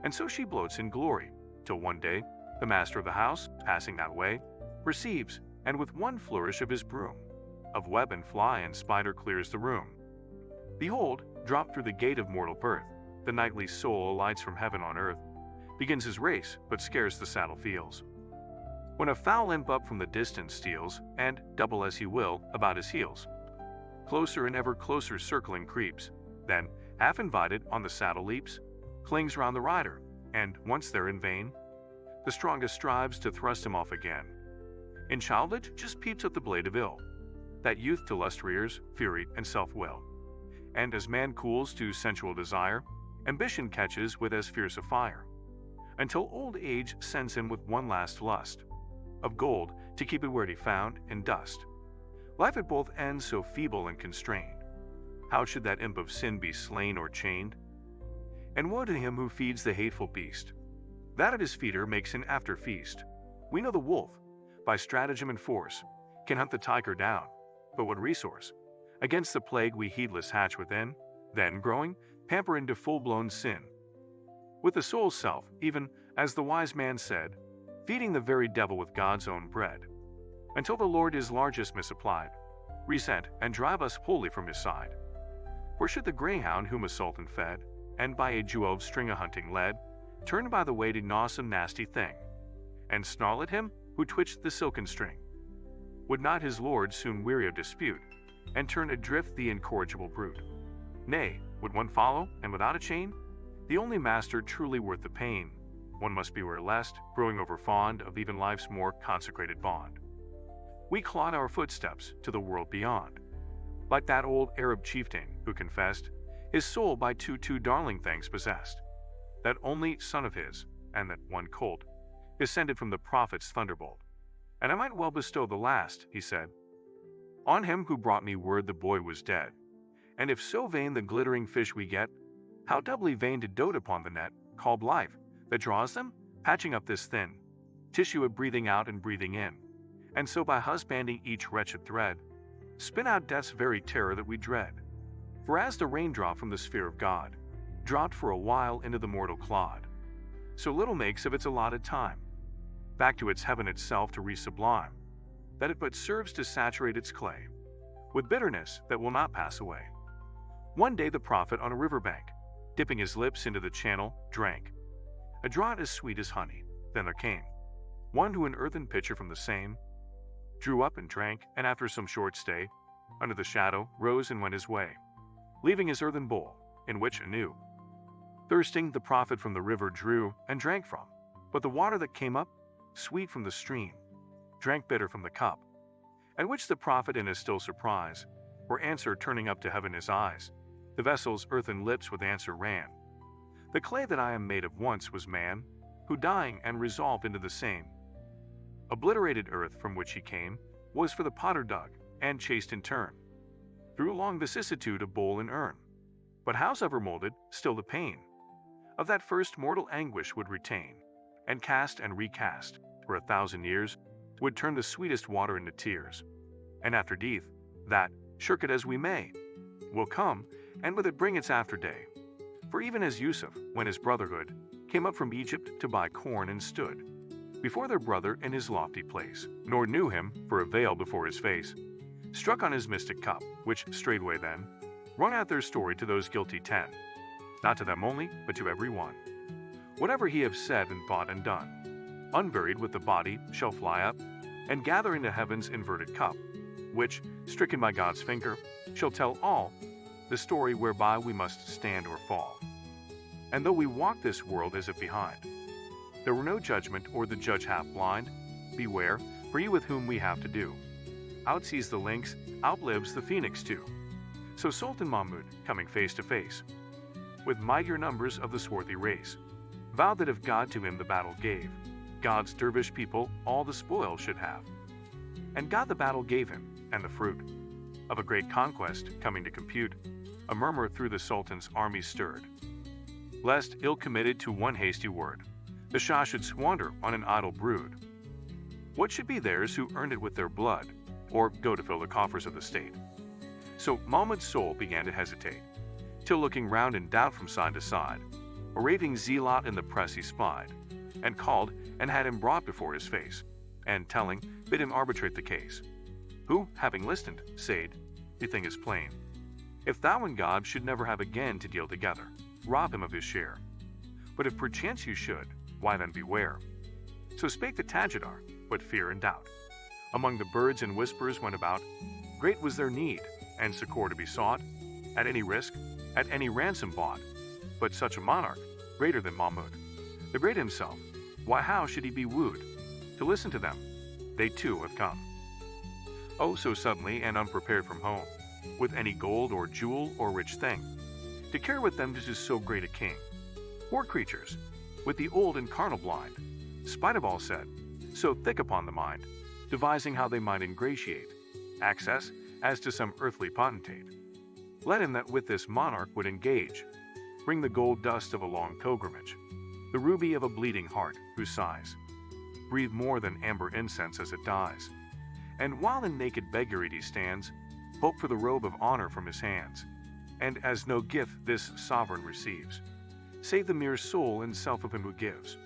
And so she bloats in glory, till one day the master of the house, passing that way, perceives, and with one flourish of his broom, of web and fly and spider clears the room, Behold, dropped through the gate of mortal birth, the knightly soul alights from heaven on earth, begins his race, but scarce the saddle feels. When a foul imp up from the distance steals, and, double as he will, about his heels, closer and ever closer circling creeps, then, half invited, on the saddle leaps, clings round the rider, and, once there in vain, the strongest strives to thrust him off again. In childhood, just peeps at the blade of ill, that youth to lust rears, fury, and self-will. And as man cools to sensual desire, ambition catches with as fierce a fire, until old age sends him with one last lust, of gold to keep it where he found, in dust. Life at both ends so feeble and constrained, how should that imp of sin be slain or chained? And woe to him who feeds the hateful beast, that at his feeder makes an after feast. We know the wolf, by stratagem and force, can hunt the tiger down, but what resource? Against the plague we heedless hatch within, then, growing, pamper into full-blown sin. With the soul's self, even, as the wise man said, feeding the very devil with God's own bread, until the Lord is largest misapplied, resent, and drive us wholly from his side. For should the greyhound whom a sultan fed, and by a jeweled string a hunting led, turn by the way to gnaw some nasty thing, and snarl at him who twitched the silken string, would not his lord soon weary of dispute, and turn adrift the incorrigible brute? Nay, would one follow, and without a chain? The only master truly worth the pain. One must beware lest, growing over fond of even life's more consecrated bond, we clod our footsteps to the world beyond, like that old Arab chieftain who confessed his soul by two darling things possessed, that only son of his, and that one colt, descended from the prophet's thunderbolt. And I might well bestow the last, he said, on him who brought me word the boy was dead. And if so vain the glittering fish we get, how doubly vain to dote upon the net, called life, that draws them, patching up this thin tissue of breathing out and breathing in, and so by husbanding each wretched thread, spin out death's very terror that we dread. For as the raindrop from the sphere of God, dropped for a while into the mortal clod, so little makes of its allotted time, back to its heaven itself to resublime, that it but serves to saturate its clay with bitterness that will not pass away. One day the prophet on a river bank, dipping his lips into the channel, drank a draught as sweet as honey. Then there came one who an earthen pitcher from the same drew up and drank, and after some short stay, under the shadow, rose and went his way, leaving his earthen bowl, in which anew, thirsting, the prophet from the river drew and drank from. But the water that came up, sweet from the stream, drank bitter from the cup, at which the prophet in his still surprise, for answer turning up to heaven his eyes, the vessel's earthen lips with answer ran. The clay that I am made of once was man, who dying and resolved into the same obliterated earth from which he came, was for the potter dug, and chased in turn, through long vicissitude of bowl and urn. But howsoever molded, still the pain of that first mortal anguish would retain, and cast and recast, for 1,000 years, would turn the sweetest water into tears. And after death, that, shirk it as we may, will come, and with it bring its after day. For even as Yusuf, when his brotherhood came up from Egypt to buy corn and stood before their brother in his lofty place, nor knew him for a veil before his face, struck on his mystic cup, which straightway then rung out their story to those guilty 10, not to them only, but to every one. Whatever he have said and thought and done, unburied with the body, shall fly up, and gather into heaven's inverted cup, which, stricken by God's finger, shall tell all the story whereby we must stand or fall. And though we walk this world as if behind, there were no judgment or the judge half blind, beware, for he with whom we have to do outsees the lynx, outlives the phoenix too. So Sultan Mahmud, coming face to face with mightier numbers of the swarthy race, vowed that if God to him the battle gave, God's dervish people all the spoil should have. And God the battle gave him, and the fruit of a great conquest coming to compute, a murmur through the Sultan's army stirred, lest, ill committed to one hasty word, the Shah should squander on an idle brood what should be theirs who earned it with their blood, or go to fill the coffers of the state. So Mahmud's soul began to hesitate, till looking round in doubt from side to side, a raving zealot in the press he spied, and called and had him brought before his face, and telling, bid him arbitrate the case. Who, having listened, said, the thing is plain. If thou and God should never have again to deal together, rob him of his share. But if perchance you should, why then beware. So spake the Tajidar, but fear and doubt among the birds and whispers went about. Great was their need, and succor to be sought, at any risk, at any ransom bought. But such a monarch, greater than Mahmud, the great himself, why how should he be wooed? To listen to them, they too have come. Oh, so suddenly and unprepared from home, with any gold or jewel or rich thing, to carry with them to so great a king. Poor creatures, with the old and carnal blind, spite of all said, so thick upon the mind, devising how they might ingratiate access as to some earthly potentate. Let him that with this monarch would engage, bring the gold dust of a long pilgrimage, the ruby of a bleeding heart whose sighs breathe more than amber incense as it dies. And while in naked beggary he stands, hope for the robe of honor from his hands, and as no gift this sovereign receives, save the mere soul and self of him who gives.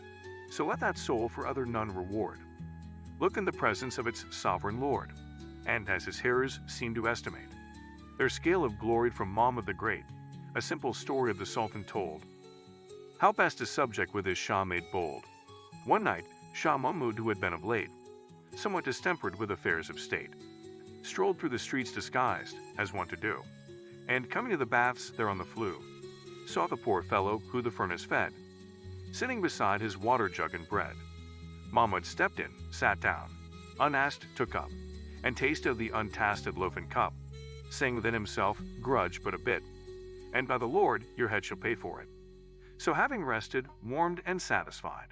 So let that soul for other none reward. Look in the presence of its sovereign Lord, and as his hearers seem to estimate their scale of glory from Mahmud the Great, a simple story of the Sultan told. How best a subject with his Shah made bold. One night, Shah Mahmud, who had been of late somewhat distempered with affairs of state, strolled through the streets disguised, as one to do, and coming to the baths there on the flue, saw the poor fellow who the furnace fed, sitting beside his water jug and bread. Mahmud stepped in, sat down, unasked took up, and tasted of the untasted loaf and cup, saying within himself, grudge but a bit, and by the Lord your head shall pay for it. So having rested, warmed and satisfied,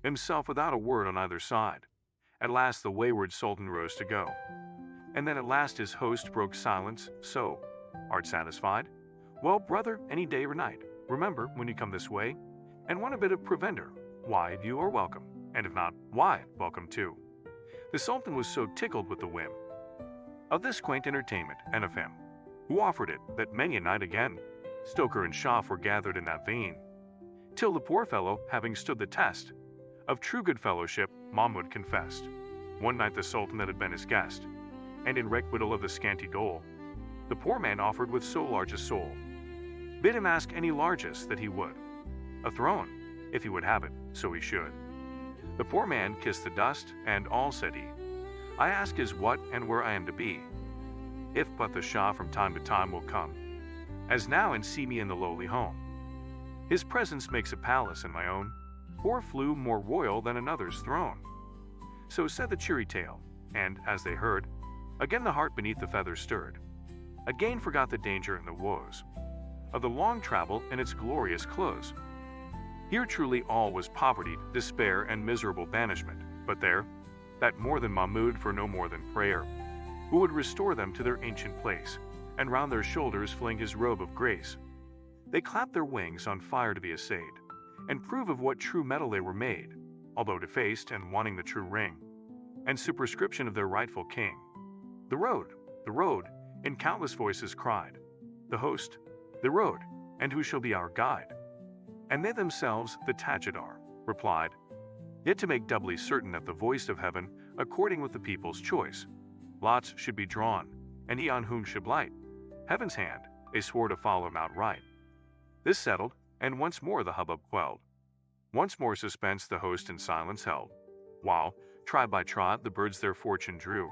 himself without a word on either side, at last the wayward Sultan rose to go. And then at last his host broke silence, so, art satisfied? Well, brother, any day or night, remember when you come this way, and want a bit of provender, why, you are welcome, and if not, why, welcome too. The Sultan was so tickled with the whim of this quaint entertainment, and of him who offered it, that many a night again Stoker and Shah were gathered in that vein, till the poor fellow, having stood the test of true good fellowship, Mahmud confessed. One night the Sultan that had been his guest, and in requital of the scanty dole, the poor man offered with so large a soul, bid him ask any largest that he would, a throne, if he would have it, so he should. The poor man kissed the dust, and all said he, I ask is what and where I am to be, if but the Shah from time to time will come, as now and see me in the lowly home. His presence makes a palace in my own, poor flew more royal than another's throne. So said the cheery tale, and, as they heard, again the heart beneath the feather stirred, again forgot the danger and the woes of the long travel and its glorious close. Here truly all was poverty, despair, and miserable banishment, but there, that more than Mahmud for no more than prayer, who would restore them to their ancient place, and round their shoulders fling his robe of grace. They clapped their wings on fire to be assayed, and prove of what true metal they were made, although defaced and wanting the true ring, and superscription of their rightful king. The road, in countless voices cried, the host, the road, and who shall be our guide? And they themselves, the Tajidar, replied, yet to make doubly certain that the voice of heaven, according with the people's choice, lots should be drawn, and he on whom should light heaven's hand, they swore to follow him outright. This settled, and once more the hubbub quelled. Once more suspense the host in silence held, while, tribe by tribe, the birds their fortune drew,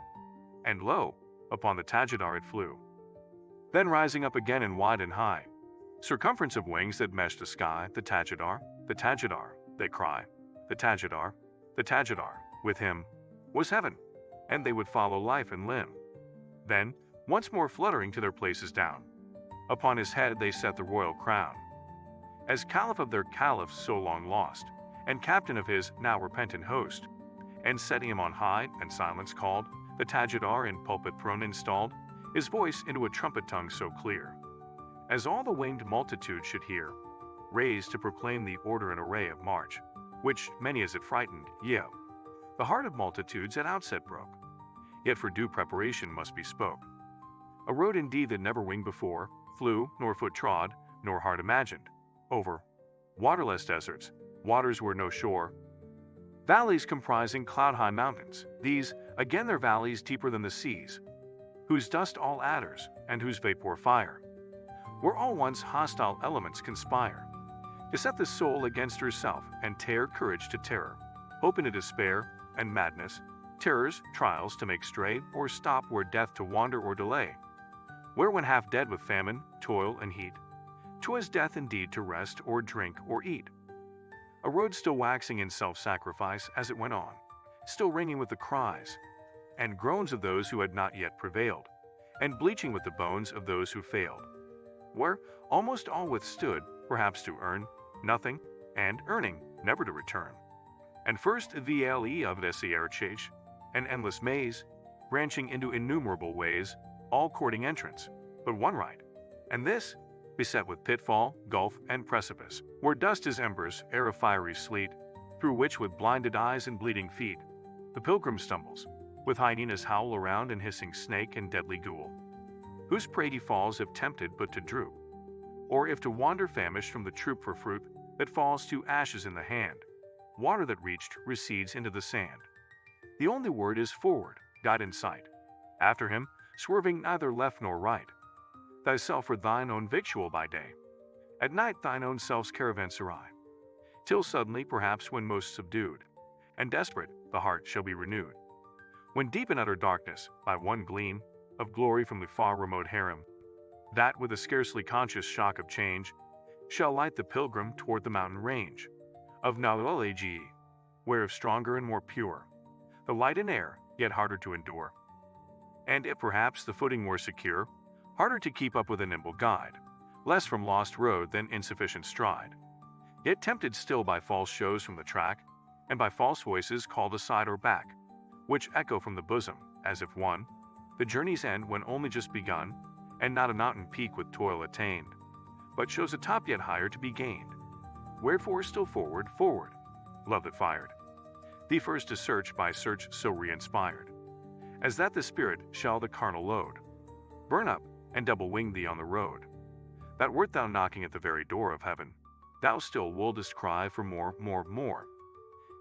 and lo, upon the Tajidar it flew. Then rising up again in wide and high circumference of wings that meshed the sky, the Tajidar, they cry, the Tajidar, with him was heaven, and they would follow life and limb. Then, once more fluttering to their places down, upon his head they set the royal crown. As caliph of their caliph so long lost, and captain of his now repentant host, and setting him on high, and silence called, the Tajidar in pulpit throne installed, his voice into a trumpet tongue so clear, as all the winged multitude should hear, raised to proclaim the order and array of march, which many as it frightened, yea, the heart of multitudes at outset broke, yet for due preparation must be spoke. A road indeed that never winged before, flew, nor foot trod, nor heart imagined, over waterless deserts, waters where no shore, valleys comprising cloud-high mountains, these, again their valleys deeper than the seas, whose dust all adders, and whose vapor fire, where all once hostile elements conspire to set the soul against herself and tear courage to terror, hope into despair and madness, terrors, trials to make stray or stop where death to wander or delay, where when half dead with famine, toil, and heat, 'twas death indeed to rest or drink or eat. A road still waxing in self-sacrifice as it went on, still ringing with the cries and groans of those who had not yet prevailed, and bleaching with the bones of those who failed, where almost all withstood, perhaps to earn nothing, and earning never to return. And first the odyssey chase, an endless maze, branching into innumerable ways, all courting entrance, but one right, and this, beset with pitfall, gulf, and precipice, where dust is embers, air of fiery sleet, through which with blinded eyes and bleeding feet, the pilgrim stumbles, with hyenas howl around and hissing snake and deadly ghoul, whose prey he falls if tempted but to droop, or if to wander famished from the troop for fruit that falls to ashes in the hand, water that reached recedes into the sand. The only word is forward, God in sight, after him, swerving neither left nor right, thyself for thine own victual by day, at night thine own self's caravanserai, till suddenly perhaps when most subdued, and desperate, the heart shall be renewed, when deep in utter darkness, by one gleam of glory from the far remote harem, that with a scarcely conscious shock of change, shall light the pilgrim toward the mountain range of Nalalaji, where if stronger and more pure, the light in air, yet harder to endure, and if perhaps the footing more secure, harder to keep up with a nimble guide, less from lost road than insufficient stride, yet tempted still by false shows from the track, and by false voices called aside or back, which echo from the bosom, as if one, the journey's end when only just begun, and not a mountain peak with toil attained, but shows a top yet higher to be gained. Wherefore still forward, forward, love that fired thee first to search by search so re-inspired, as that the spirit shall the carnal load burn up and double wing thee on the road, that wert thou knocking at the very door of heaven, thou still wouldest cry for more, more, more,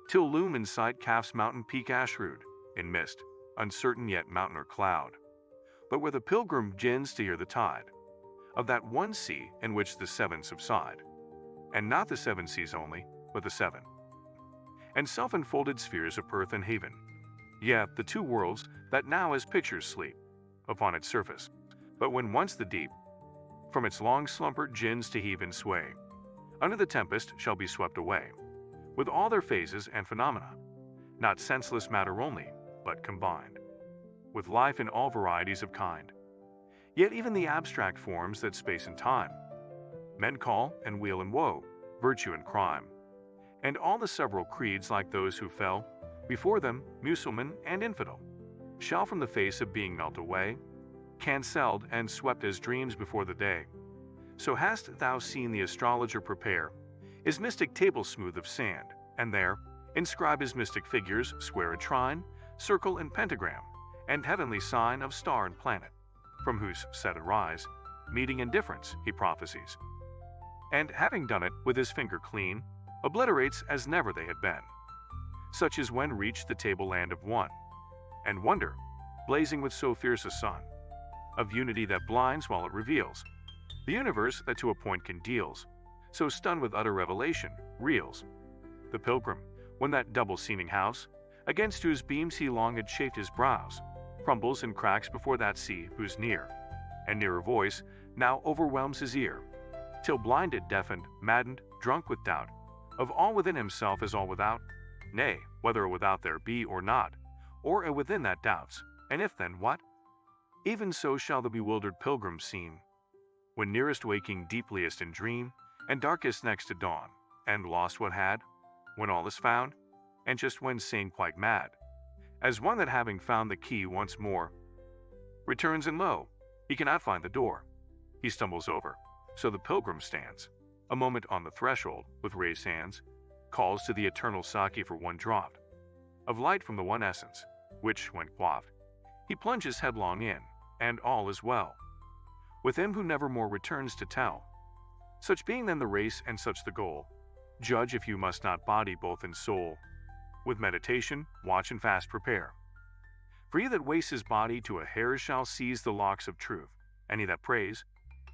till loom in sight Calf's mountain peak Ashrood, in mist, uncertain yet mountain or cloud, but where the pilgrim gins to hear the tide of that one sea in which the seven subside, and not the seven seas only, but the seven and self-enfolded spheres of earth and haven, yet the two worlds that now as pictures sleep upon its surface, but when once the deep from its long slumber gins to heave and sway, under the tempest shall be swept away, with all their phases and phenomena, not senseless matter only, but combined, with life in all varieties of kind, yet even the abstract forms that space and time, men call and weal and woe, virtue and crime, and all the several creeds like those who fell before them, Mussulman and infidel, shall from the face of being melt away, cancelled and swept as dreams before the day. So hast thou seen the astrologer prepare his mystic table smooth of sand, and there inscribe his mystic figures, square and trine, circle and pentagram, and heavenly sign of star and planet, from whose set and rise, meeting and difference, he prophesies, and having done it with his finger clean, obliterates as never they had been. Such is when reached the tableland of one, and wonder, blazing with so fierce a sun, of unity that blinds while it reveals, the universe that to a point condeals, so stunned with utter revelation, reels. The pilgrim, when that double-seeming house, against whose beams he long had chafed his brows, crumbles and cracks before that sea whose near and nearer voice now overwhelms his ear, till blinded, deafened, maddened, drunk with doubt, of all within himself as all without, nay, whether a without there be or not, or a within that doubts, and if then what? Even so shall the bewildered pilgrim seem, when nearest waking deepliest in dream, and darkest next to dawn, and lost what had, when all is found, and just when sane quite mad, as one that having found the key once more, returns and lo, he cannot find the door. He stumbles over, so the pilgrim stands, a moment on the threshold, with raised hands, calls to the eternal sake for one draught of light from the one essence, which, when quaffed, he plunges headlong in, and all is well with him who never more returns to tell. Such being then the race and such the goal, judge if you must not body both in soul, with meditation, watch and fast prepare. For he that wastes his body to a hair shall seize the locks of truth, and he that prays,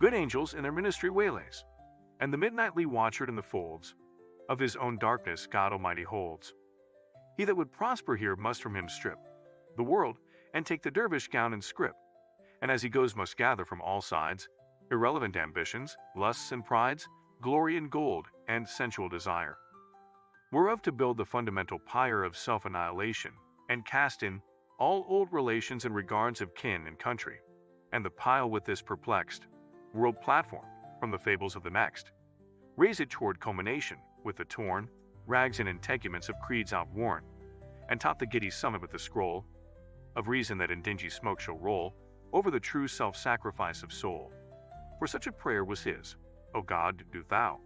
good angels in their ministry waylays, and the midnightly watcher in the folds of his own darkness God Almighty holds. He that would prosper here must from him strip the world, and take the dervish gown and scrip, and as he goes must gather from all sides irrelevant ambitions, lusts and prides, glory and gold, and sensual desire, whereof to build the fundamental pyre of self-annihilation, and cast in all old relations and regards of kin and country, and the pile with this perplexed world platform from the fables of the next, raise it toward culmination with the torn rags and integuments of creeds outworn, and top the giddy summit with the scroll of reason that in dingy smoke shall roll over the true self-sacrifice of soul. For such a prayer was his: O God, do thou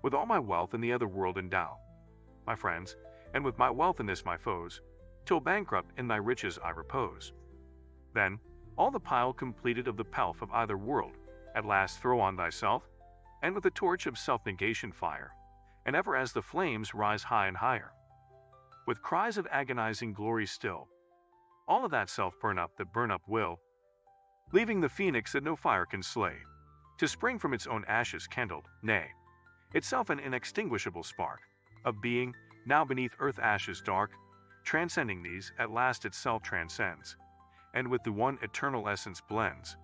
with all my wealth in the other world endow my friends, and with my wealth in this my foes, till bankrupt in thy riches I repose. Then, all the pile completed of the pelf of either world, at last throw on thyself, and with the torch of self-negation fire, and ever as the flames rise high and higher, with cries of agonizing glory still, all of that self burn up that burn up will, leaving the phoenix that no fire can slay, to spring from its own ashes kindled, nay, itself an inextinguishable spark, of being, now beneath earth ashes dark, transcending these, at last itself transcends, and with the one eternal essence blends.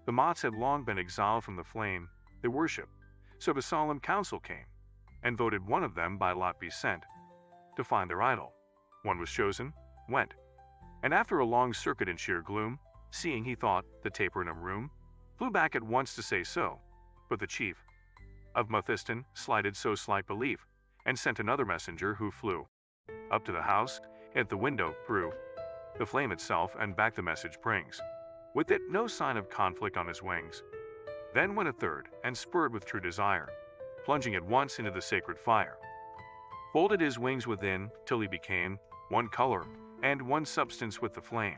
The moths had long been exiled from the flame they worship, so a solemn council came, and voted one of them by lot be sent, to find their idol. One was chosen, went, and after a long circuit in sheer gloom, seeing he thought the taper in a room, flew back at once to say so, but the chief of Mothiston slighted so slight belief, and sent another messenger who flew up to the house, at the window threw the flame itself, and back the message brings, with it no sign of conflict on his wings. Then went a third, and spurred with true desire, plunging at once into the sacred fire, folded his wings within, till he became one color and one substance with the flame.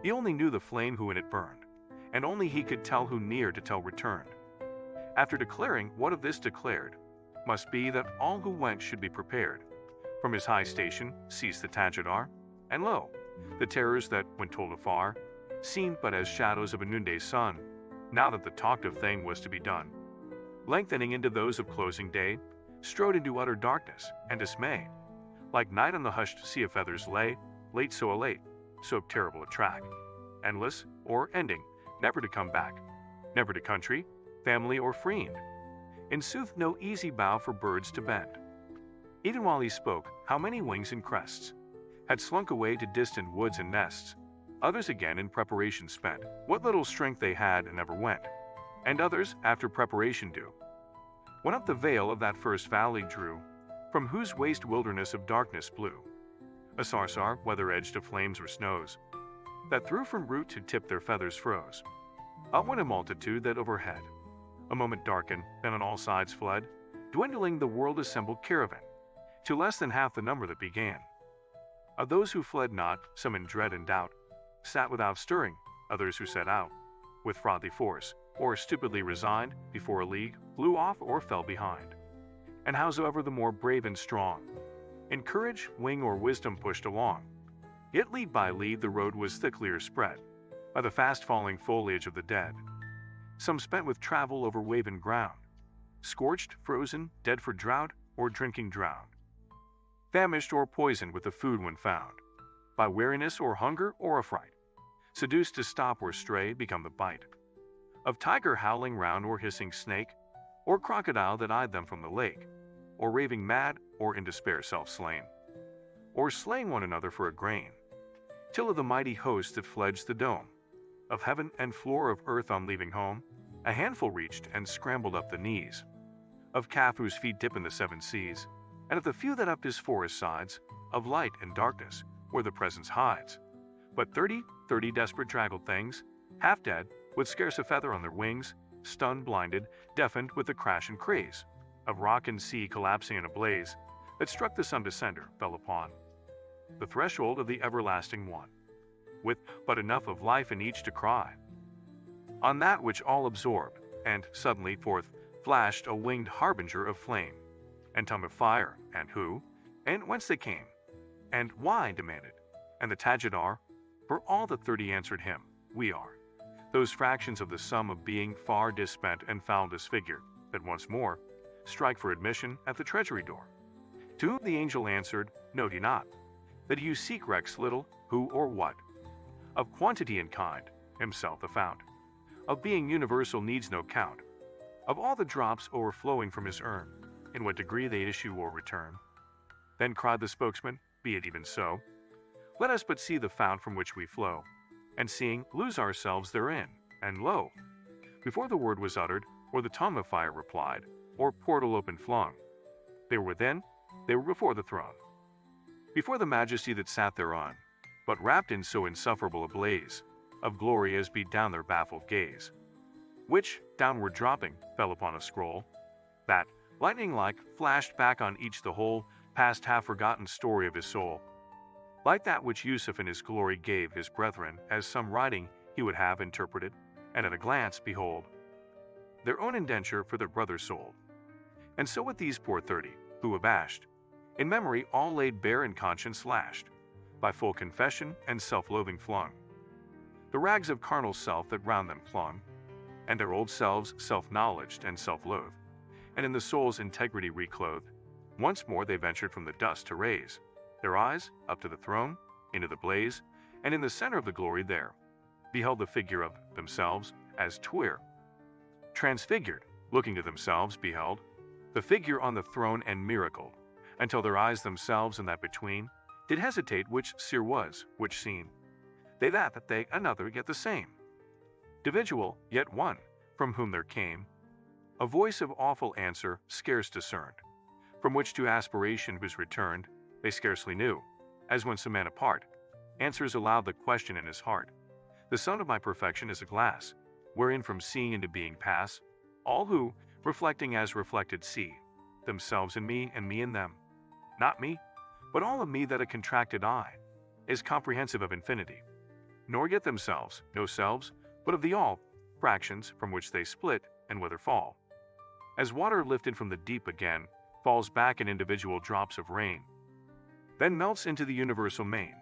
He only knew the flame who in it burned, and only he could tell who near to tell returned. After declaring what of this declared must be, that all who went should be prepared. From his high station ceased the Tajidar, and lo, the terrors that, when told afar, seemed but as shadows of a noonday sun, now that the talked of thing was to be done, lengthening into those of closing day, strode into utter darkness and dismay, like night on the hushed sea of feathers lay, late so elate, so terrible a track, endless, or ending, never to come back, never to country, family, or friend. In sooth, no easy bough for birds to bend. Even while he spoke, how many wings and crests had slunk away to distant woods and nests, others again in preparation spent, what little strength they had and never went, and others, after preparation due, went up the vale of that first valley drew, from whose waste wilderness of darkness blew a sarsar, weather-edged of flames or snows, that through from root to tip their feathers froze. Up went a multitude that overhead a moment darkened, then on all sides fled, dwindling the world-assembled caravan, to less than half the number that began. Of those who fled not, some in dread and doubt, sat without stirring, others who set out, with frothy force, or stupidly resigned, before a league, flew off or fell behind. And howsoever the more brave and strong, in courage, wing, or wisdom pushed along, yet lead by lead the road was thicklier spread, by the fast-falling foliage of the dead. Some spent with travel over wave and ground, scorched, frozen, dead for drought, or drinking drowned, famished or poisoned with the food when found, by weariness or hunger or affright, seduced to stop or stray, become the bite of tiger howling round, or hissing snake, or crocodile that eyed them from the lake, or raving mad, or in despair self-slain, or slaying one another for a grain, till of the mighty host that fledged the dome of heaven and floor of earth on leaving home, a handful reached and scrambled up the knees of calf whose feet dip in the seven seas, and of the few that up his forest sides, of light and darkness, where the presence hides. But 30 desperate draggled things, half dead, with scarce a feather on their wings, stunned, blinded, deafened with the crash and craze of rock and sea collapsing in a blaze that struck the sun descender, fell upon the threshold of the everlasting one, with but enough of life in each to cry on that which all absorbed, and suddenly forth flashed a winged harbinger of flame, and tongue of fire, and who, and whence they came, and why demanded, and the Tajidar, for all the 30 answered him, we are those fractions of the sum of being far disspent and foul disfigured, that once more strike for admission at the treasury door. To whom the angel answered, Know ye not, that you seek recks little who or what, of quantity and kind, himself the fount, of being universal needs no count, of all the drops overflowing from his urn, in what degree they issue or return. Then cried the spokesman, Be it even so. Let us but see the fount from which we flow, and seeing, lose ourselves therein. And lo, before the word was uttered, or the tongue of fire replied, or portal open flung, they were before the throne, before the majesty that sat thereon, but wrapped in so insufferable a blaze of glory as beat down their baffled gaze, which, downward dropping, fell upon a scroll, that, lightning-like, flashed back on each the whole past half-forgotten story of his soul, like that which Yusuf in his glory gave his brethren as some writing he would have interpreted, and at a glance, behold, their own indenture for their brother sold. And so with these poor 30, who abashed, in memory all laid bare and conscience lashed, by full confession and self-loathing flung, the rags of carnal self that round them clung, and their old selves self-knowledged and self-loathed, and in the soul's integrity reclothed, once more they ventured from the dust to raise their eyes up to the throne, into the blaze, and in the center of the glory there, beheld the figure of themselves as twere, transfigured, looking to themselves, beheld the figure on the throne and miracled, until their eyes themselves in that between did hesitate which seer was, which seen. They that they another yet the same, individual yet one, from whom there came a voice of awful answer scarce discerned, from which to aspiration whose returned they scarcely knew, as when some man apart answers aloud the question in his heart. The sun of my perfection is a glass, wherein from seeing into being pass all who, reflecting as reflected, see themselves in me and me in them. Not me, but all of me that a contracted eye is comprehensive of infinity, nor yet themselves, no selves, but of the all fractions from which they split and whither fall. As water lifted from the deep again falls back in individual drops of rain, then melts into the universal main.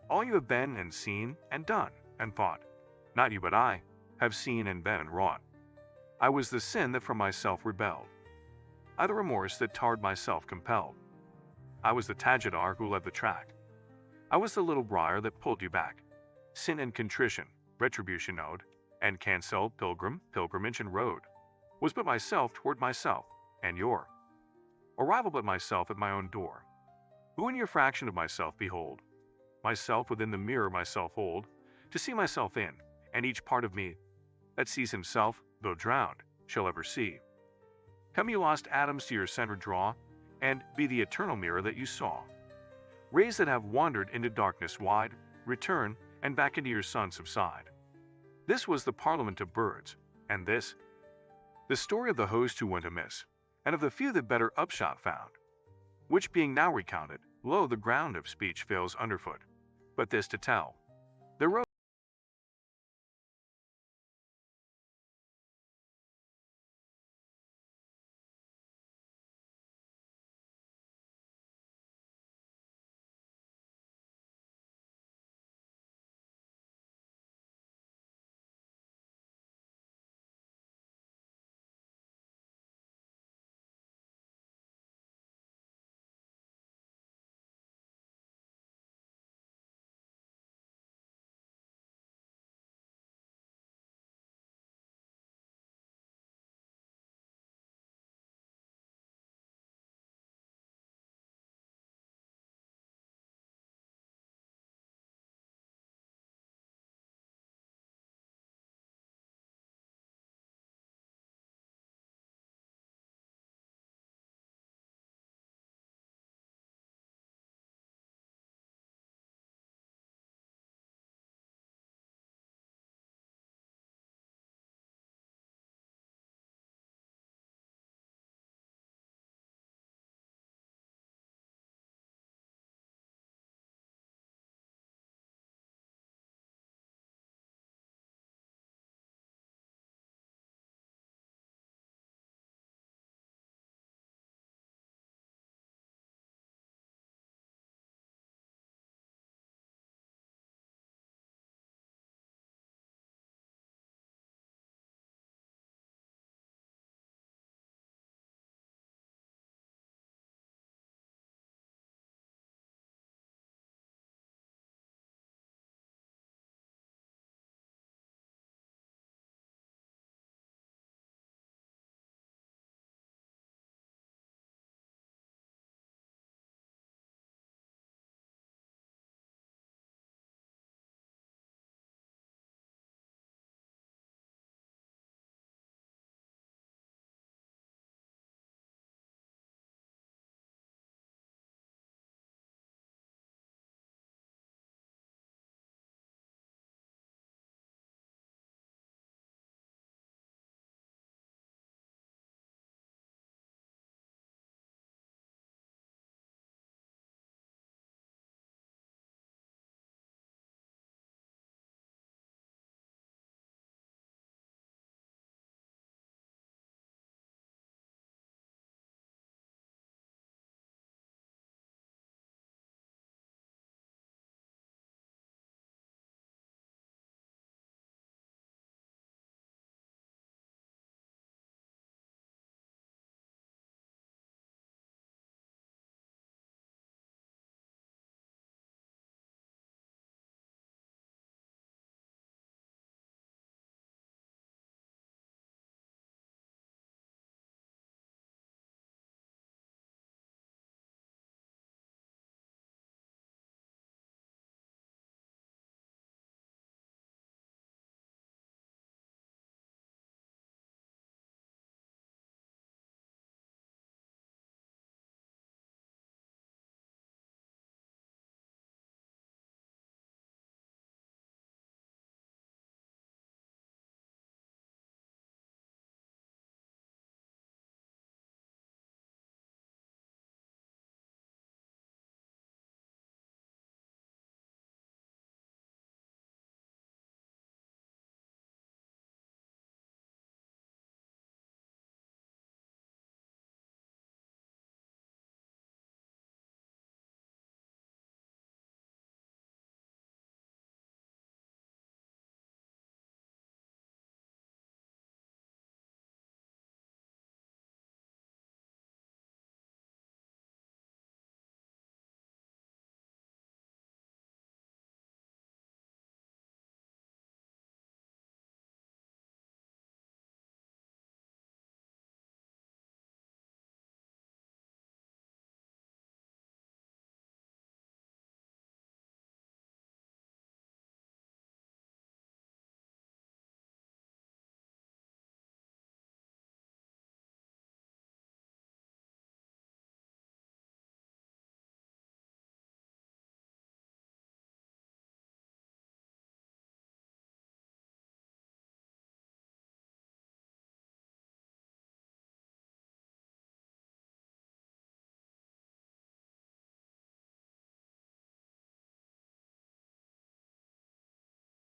All you have been and seen and done and thought, not you but I, have seen and been and wrought. I was the sin that from myself rebelled, I the remorse that tarred myself compelled. I was the Tajidar who led the track, I was the little briar that pulled you back. Sin and contrition, retribution owed, and cancel, pilgrimage and road, was but myself toward myself, and your arrival but myself at my own door. Who in your fraction of myself behold, myself within the mirror myself hold, to see myself in, and each part of me that sees himself, though drowned, shall ever see. Come you lost atoms to your center draw, and be the eternal mirror that you saw. Rays that have wandered into darkness wide, return, and back into your sun subside. This was the parliament of birds, and this, the story of the host who went amiss, and of the few that better upshot found, which being now recounted, lo, the ground of speech fails underfoot. But this to tell, there rose